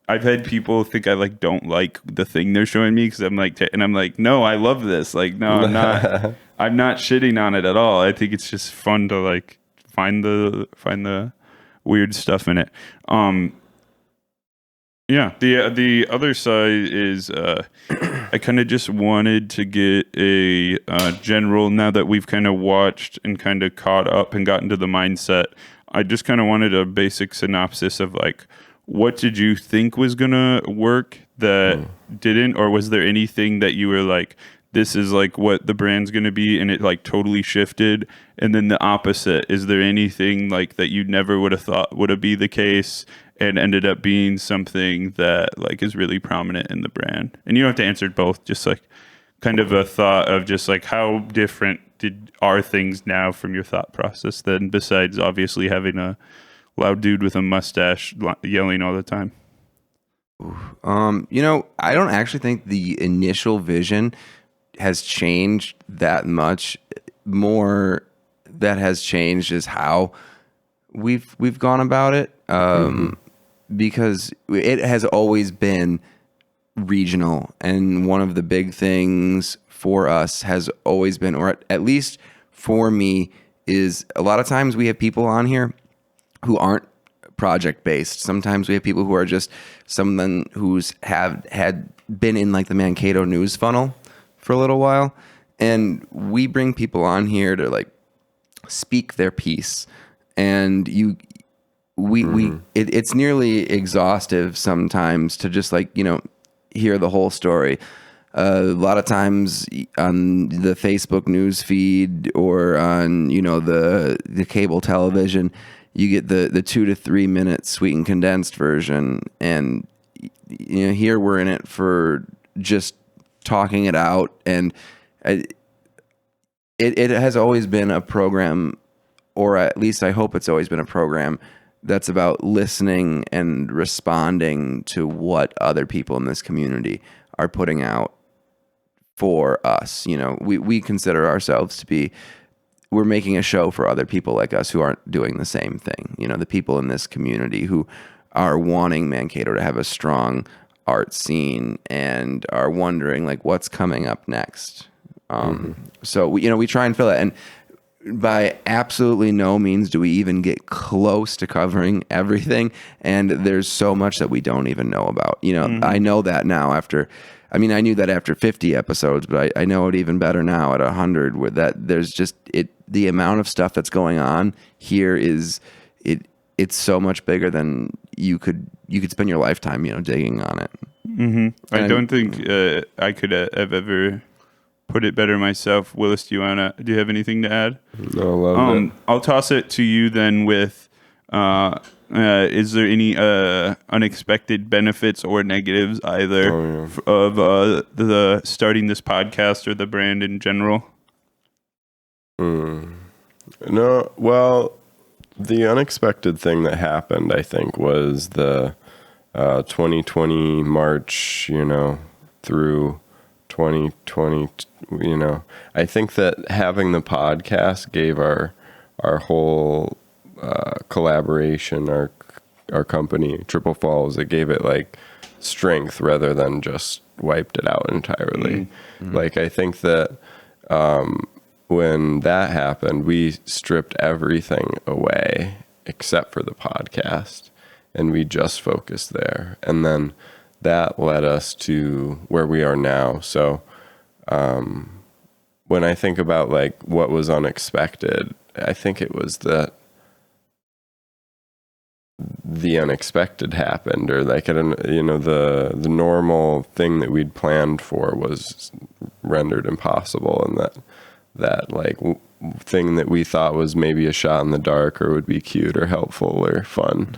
I've had people think I like don't like the thing they're showing me, because I'm like, and I'm like, no, I love this. Like, no, I'm not. I'm not shitting on it at all. I think it's just fun to like find the weird stuff in it. Yeah, the other side is I kind of just wanted to get a general, now that we've kind of watched and kind of caught up and gotten to the mindset, I just kind of wanted a basic synopsis of like, what did you think was going to work that didn't, or was there anything that you were like, this is like what the brand's going to be, and it like totally shifted? And then the opposite, is there anything like that you never would have thought would have be the case and ended up being something that like is really prominent in the brand? And you don't have to answer both, just like kind of a thought of just like how different are things now from your thought process then, besides obviously having a loud dude with a mustache yelling all the time. I don't actually think the initial vision has changed that much. More that has changed is how we've gone about it. Because it has always been regional, and one of the big things for us has always been, or at least for me, is a lot of times we have people on here who aren't project based. Sometimes we have people who are just someone who's had been in like the Mankato news funnel for a little while, and we bring people on here to like speak their piece, and it's nearly exhaustive sometimes to just like hear the whole story. A lot of times on the Facebook news feed or on the cable television, you get the 2 to 3 minute sweetened condensed version, and here we're in it for just talking it out. And it has always been a program, or at least I hope it's always been a program that's about listening and responding to what other people in this community are putting out for us. We consider ourselves to be, we're making a show for other people like us who aren't doing the same thing. The people in this community who are wanting Mankato to have a strong art scene and are wondering like what's coming up next. So we try and fill it, and by absolutely no means do we even get close to covering everything. And there's so much that we don't even know about. I know that now I knew that after 50 episodes, but I know it even better now at 100, where that there's just the amount of stuff that's going on here it's so much bigger than you could spend your lifetime, digging on it. I don't think I could have ever put it better myself. Willis, do you have anything to add? No, love it. I'll toss it to you then with, is there any unexpected benefits or negatives either of the starting this podcast or the brand in general? No, well, the unexpected thing that happened, I think, was the 2020 March, through 2020, I think that having the podcast gave our whole collaboration, our company, Triple Falls, it gave it like strength rather than just wiped it out entirely. Like, I think that when that happened, we stripped everything away except for the podcast, and we just focused there. And then that led us to where we are now. So when I think about like what was unexpected, I think it was that the unexpected happened, or like the normal thing that we'd planned for was rendered impossible, and that like thing that we thought was maybe a shot in the dark or would be cute or helpful or fun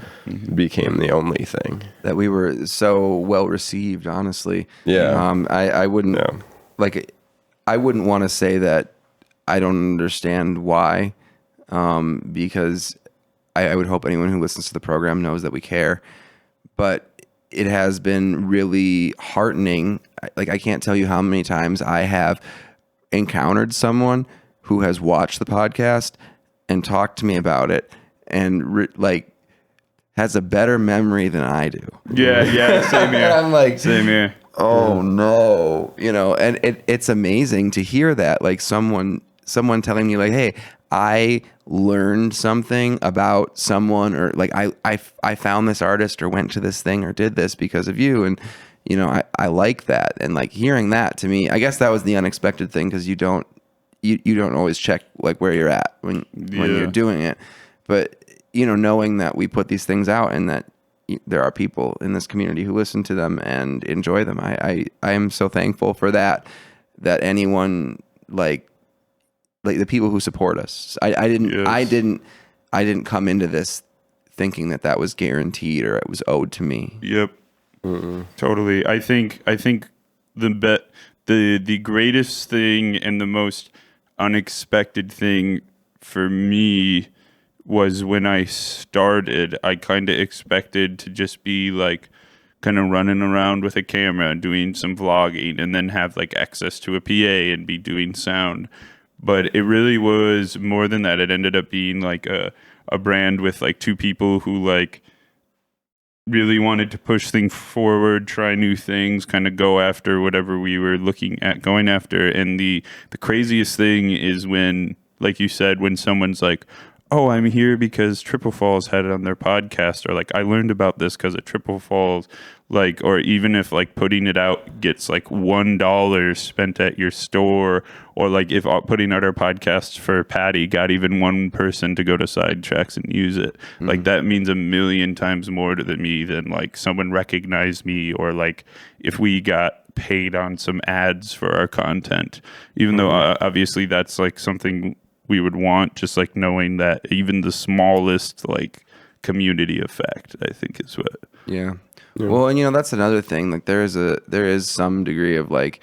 became the only thing. That we were so well received, honestly. Yeah. I wouldn't I wouldn't want to say that I don't understand why, because I would hope anyone who listens to the program knows that we care. But it has been really heartening. Like, I can't tell you how many times I have encountered someone who has watched the podcast and talked to me about it and has a better memory than I do. Yeah, same here. I'm like, same here. Oh no, and it's amazing to hear that, like someone telling me like, hey, I learned something about someone, or like I found this artist or went to this thing or did this because of you, and I like that. And like hearing that, to me, I guess that was the unexpected thing, because you don't always check like where you're at when you're doing it. But knowing that we put these things out and that there are people in this community who listen to them and enjoy them, I am so thankful for that anyone like the people who support us. I didn't come into this thinking that was guaranteed or it was owed to me. Yep. Totally. I think the greatest thing and the most unexpected thing for me was when I started. I kind of expected to just be like kind of running around with a camera doing some vlogging and then have like access to a PA and be doing sound. But it really was more than that. It ended up being like a brand with like two people who like really wanted to push things forward, try new things, kind of go after whatever we were looking at going after. And the craziest thing is when, like you said, when someone's like, oh, I'm here because Triple Falls had it on their podcast, or like I learned about this because of Triple Falls, like, or even if like putting it out gets like $1 spent at your store, or like if putting out our podcast for Patty got even one person to go to Sidetracks and use it, like that means a million times more to me than like someone recognized me, or like if we got paid on some ads for our content, even though obviously that's like something we would want, just like knowing that even the smallest like community effect, I think is what. Yeah. Well, and that's another thing. Like there is some degree of like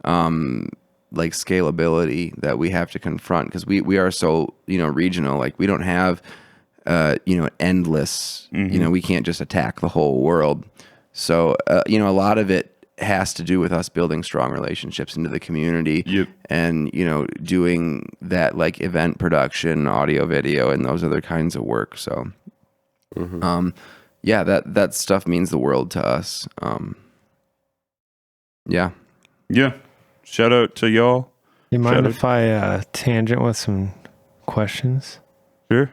scalability that we have to confront, because we are so regional. Like we don't have endless. We can't just attack the whole world. So a lot of it has to do with us building strong relationships into the community. Yep. And doing that like event production, audio, video, and those other kinds of work. So yeah, that stuff means the world to us. Yeah Shout out to y'all. You mind if I tangent with some questions? Sure.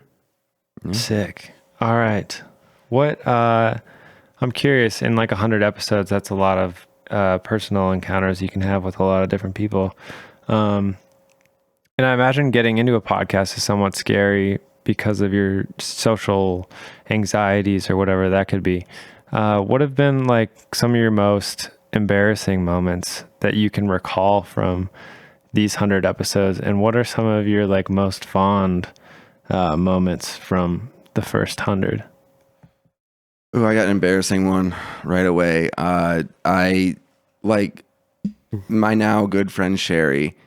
Sick. All right. What I'm curious, in like 100 episodes, that's a lot of personal encounters you can have with a lot of different people. And I imagine getting into a podcast is somewhat scary because of your social anxieties or whatever that could be. What have been like some of your most embarrassing moments that you can recall from these 100 episodes? And what are some of your like most fond moments from the first 100? Oh, I got an embarrassing one right away. I like my now good friend Sherry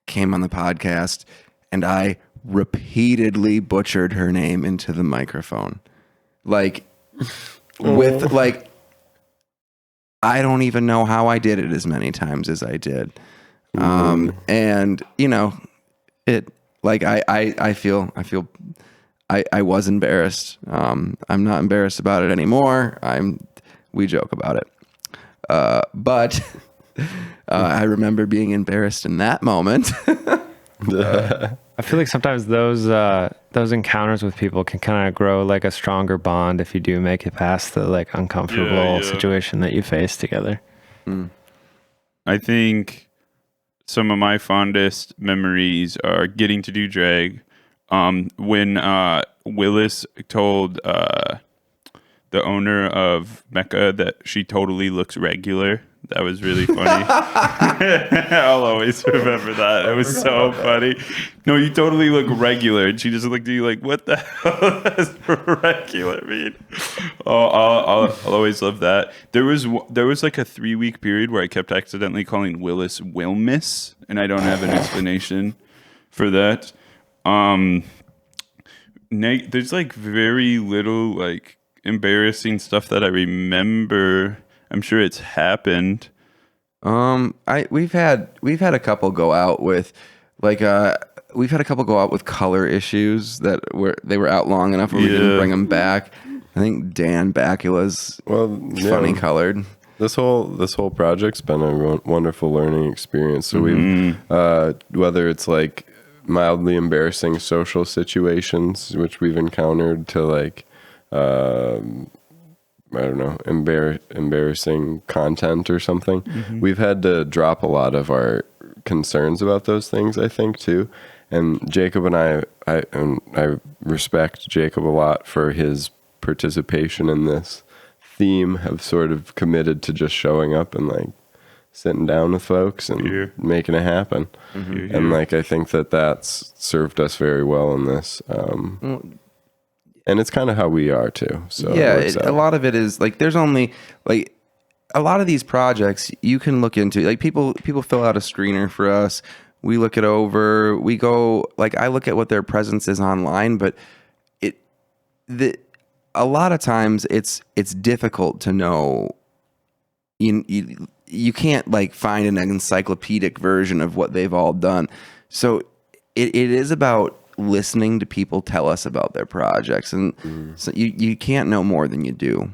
came on the podcast, and I repeatedly butchered her name into the microphone. Like with like, I don't even know how I did it as many times as I did. And it like I feel I was embarrassed. I'm not embarrassed about it anymore. We joke about it. But I remember being embarrassed in that moment. I feel like sometimes those encounters with people can kind of grow like a stronger bond if you do make it past the like uncomfortable situation that you face together. I think some of my fondest memories are getting to do drag. When Willis told the owner of Mecca that she totally looks regular. That was really funny. I'll always remember that. It was so funny. No, you totally look regular. And she just looked at you like, what the hell does regular mean? Oh, I'll always love that. There was like a 3-week period where I kept accidentally calling Willis Wilmis, and I don't have an explanation for that. There's like very little like embarrassing stuff that I remember. I'm sure it's happened. We've had a couple go out with color issues that were out long enough where we didn't bring them back. I think Dan Bakula's funny colored. This whole project's been a wonderful learning experience. So we've whether it's like mildly embarrassing social situations which we've encountered to like I don't know, embarrassing content or something. We've had to drop a lot of our concerns about those things, I think, too. And Jacob and I respect Jacob a lot for his participation in this theme, have sort of committed to just showing up and like sitting down with folks and making it happen. And like, I think that's served us very well in this. And it's kind of how we are too. So yeah, a lot of it is like, there's only like a lot of these projects you can look into, like people fill out a screener for us. We look it over, we go, like I look at what their presence is online, but a lot of times it's difficult to know. You can't like find an encyclopedic version of what they've all done. So it is about listening to people tell us about their projects, and so you can't know more than you do.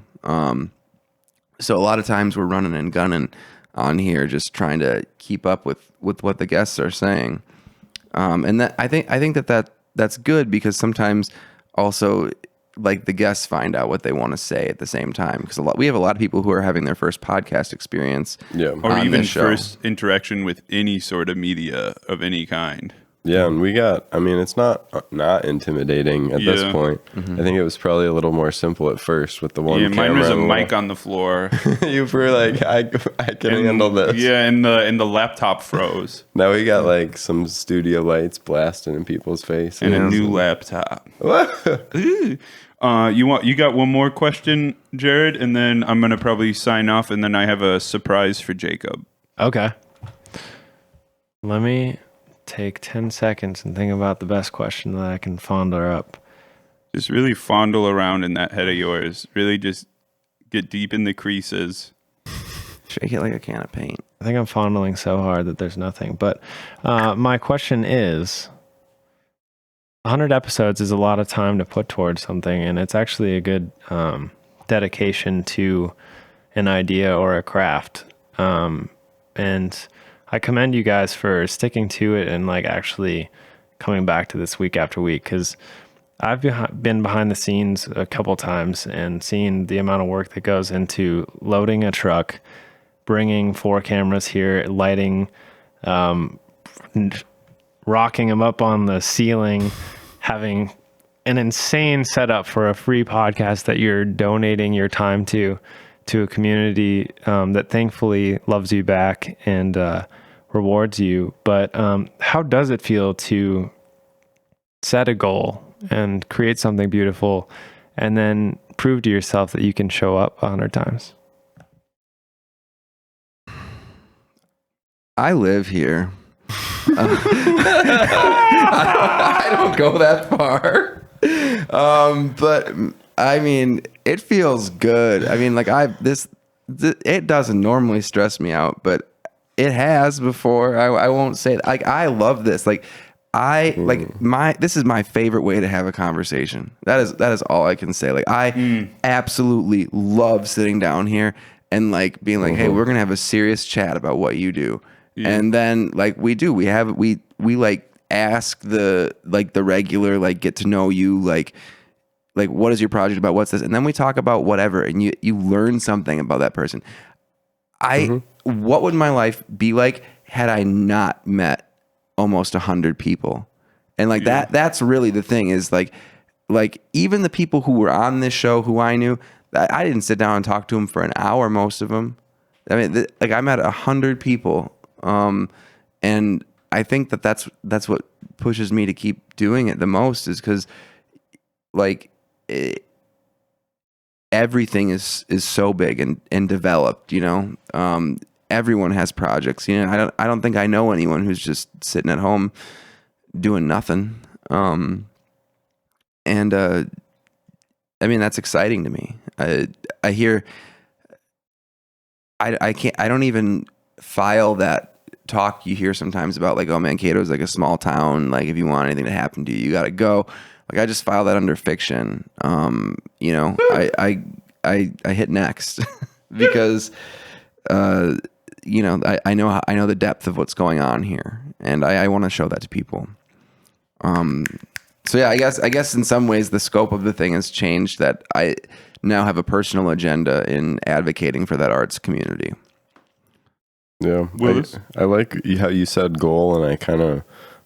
So a lot of times we're running and gunning on here, just trying to keep up with what the guests are saying. And that I think that's good, because sometimes also like the guests find out what they want to say at the same time, because we have a lot of people who are having their first podcast experience, or even first interaction with any sort of media of any kind. Yeah, and it's not intimidating at this point. I think it was probably a little more simple at first with the one camera. Mine was a mic on the floor. You were like, I can handle this. Yeah, and the laptop froze. Now we got like some studio lights blasting in people's face. And a new laptop. You got one more question, Jared, and then I'm gonna probably sign off, and then I have a surprise for Jacob. Okay. Let me take 10 seconds and think about the best question that I can fondle up. Just really fondle around in that head of yours. Really just get deep in the creases. Shake it like a can of paint. I think I'm fondling so hard that there's nothing. But my question is, 100 episodes is a lot of time to put towards something, and it's actually a good dedication to an idea or a craft. And I commend you guys for sticking to it and like actually coming back to this week after week, because I've been behind the scenes a couple times and seen the amount of work that goes into loading a truck, bringing 4 cameras here, lighting, rocking them up on the ceiling, having an insane setup for a free podcast that you're donating your time to a community that thankfully loves you back and rewards you. But how does it feel to set a goal and create something beautiful and then prove to yourself that you can show up 100 times? I live here. I don't go that far. But I mean, it feels good. I mean, like it doesn't normally stress me out, but it has before. I won't say that. Like, I love this. Like, this is my favorite way to have a conversation. That is all I can say. Like, I absolutely love sitting down here and like being like, hey, we're gonna have a serious chat about what you do. Yeah. And then like we like ask the regular, like, get to know you, like what is your project about, what's this, and then we talk about whatever, and you learn something about that person. What would my life be like had I not met almost 100 people? And like that's really the thing, is like even the people who were on this show who I knew, I didn't sit down and talk to them for an hour, most of them. I mean, like, I met 100 people. And I think that's what pushes me to keep doing it the most, is because like everything is so big and developed, you know. Everyone has projects, you know. I don't think I know anyone who's just sitting at home doing nothing. I mean, that's exciting to me. I don't even file that talk you hear sometimes about, like, oh, Mankato's like a small town, like if you want anything to happen to you, you gotta go. Like, I just file that under fiction. You know, I hit next because you know, I know the depth of what's going on here, and I want to show that to people. So yeah, I guess in some ways the scope of the thing has changed, that I now have a personal agenda in advocating for that arts community. Yeah, I like how you said goal, and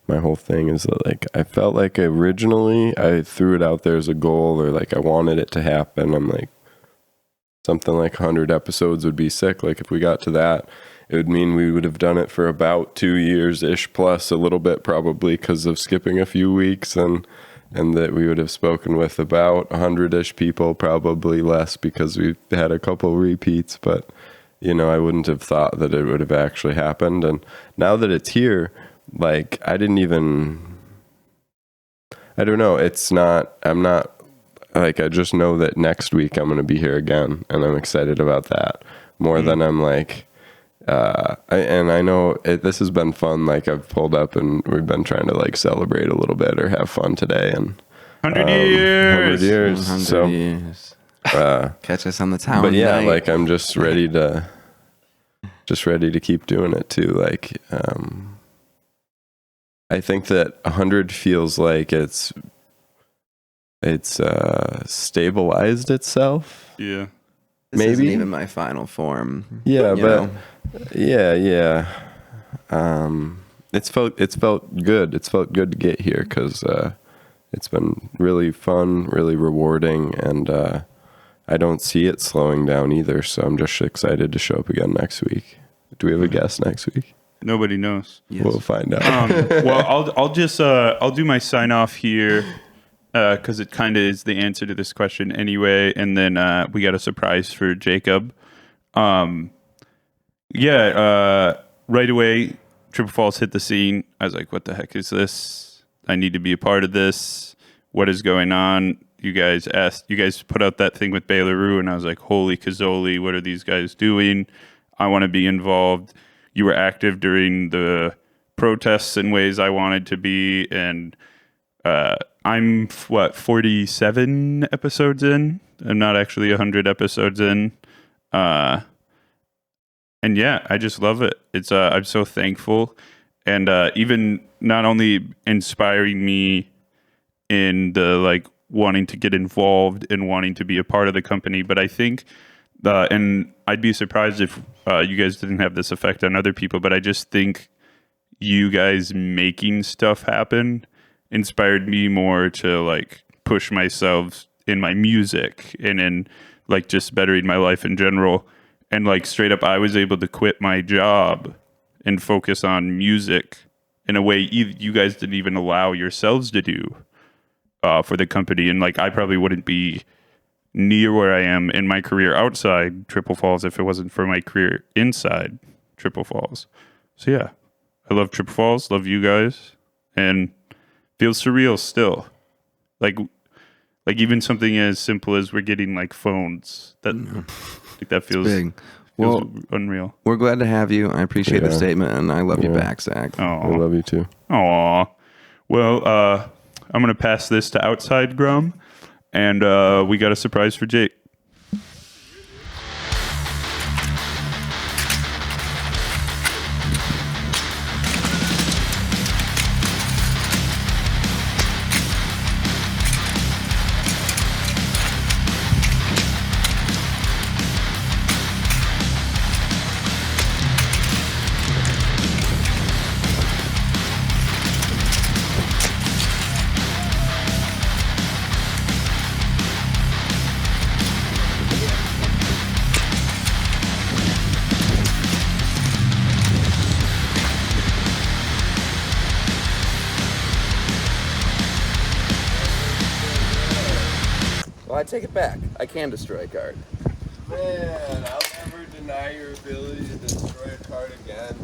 my whole thing is that, like, I felt like originally I threw it out there as a goal, or like I wanted it to happen. I'm like, something like 100 episodes would be sick. Like, if we got to that, it would mean we would have done it for about 2 years-ish, plus a little bit probably because of skipping a few weeks, and that we would have spoken with about 100-ish people, probably less because we've had a couple repeats. But you know, I wouldn't have thought that it would have actually happened. And now that it's here, like, I don't know. I'm not like, I just know that next week I'm going to be here again, and I'm excited about that more than I'm like, I know this has been fun. Like, I've pulled up and we've been trying to like celebrate a little bit or have fun today, and 100 years. 100 years. 100 So years. Catch us on the town. but yeah, night. like I'm just ready to keep doing it too. Like, I think that 100 feels like it's stabilized itself. Yeah. This isn't maybe. even my final form. Yeah, you but know? yeah. It's felt good. It's felt good to get here because it's been really fun, really rewarding, and I don't see it slowing down either. So I'm just excited to show up again next week. Do we have a guest next week? Nobody knows. Yes. We'll find out. Well, I'll do my sign off here because it kind of is the answer to this question anyway. And then we got a surprise for Jacob. Right away, Triple Falls hit the scene. I was like, what the heck is this? I need to be a part of this. What is going on? You guys put out that thing with Baylor Rue, and I was like, holy Cazzoli, what are these guys doing? I want to be involved. You were active during the protests in ways I wanted to be, and I'm 47 episodes in. I'm not actually 100 episodes in, and yeah, I just love it. It's I'm so thankful, and even not only inspiring me in the like wanting to get involved and wanting to be a part of the company, but I think and I'd be surprised if you guys didn't have this effect on other people, but I just think you guys making stuff happen inspired me more to like push myself in my music and in like just bettering my life in general. And like straight up, I was able to quit my job and focus on music in a way you guys didn't even allow yourselves to do for the company. And like, I probably wouldn't be near where I am in my career outside Triple Falls if it wasn't for my career inside Triple Falls. So yeah, I love Triple Falls, love you guys, and feels surreal still. Like even something as simple as we're getting like phones that like that feels big. Feels Well, unreal. We're glad to have you. I appreciate the Yeah. statement, and I love you Yeah. back, Zach. I Oh, love you too. aw. Well, I'm gonna pass this to Outside Grum, and we got a surprise for Jake. Well, I take it back. I can destroy a card. Man, I'll never deny your ability to destroy a card again.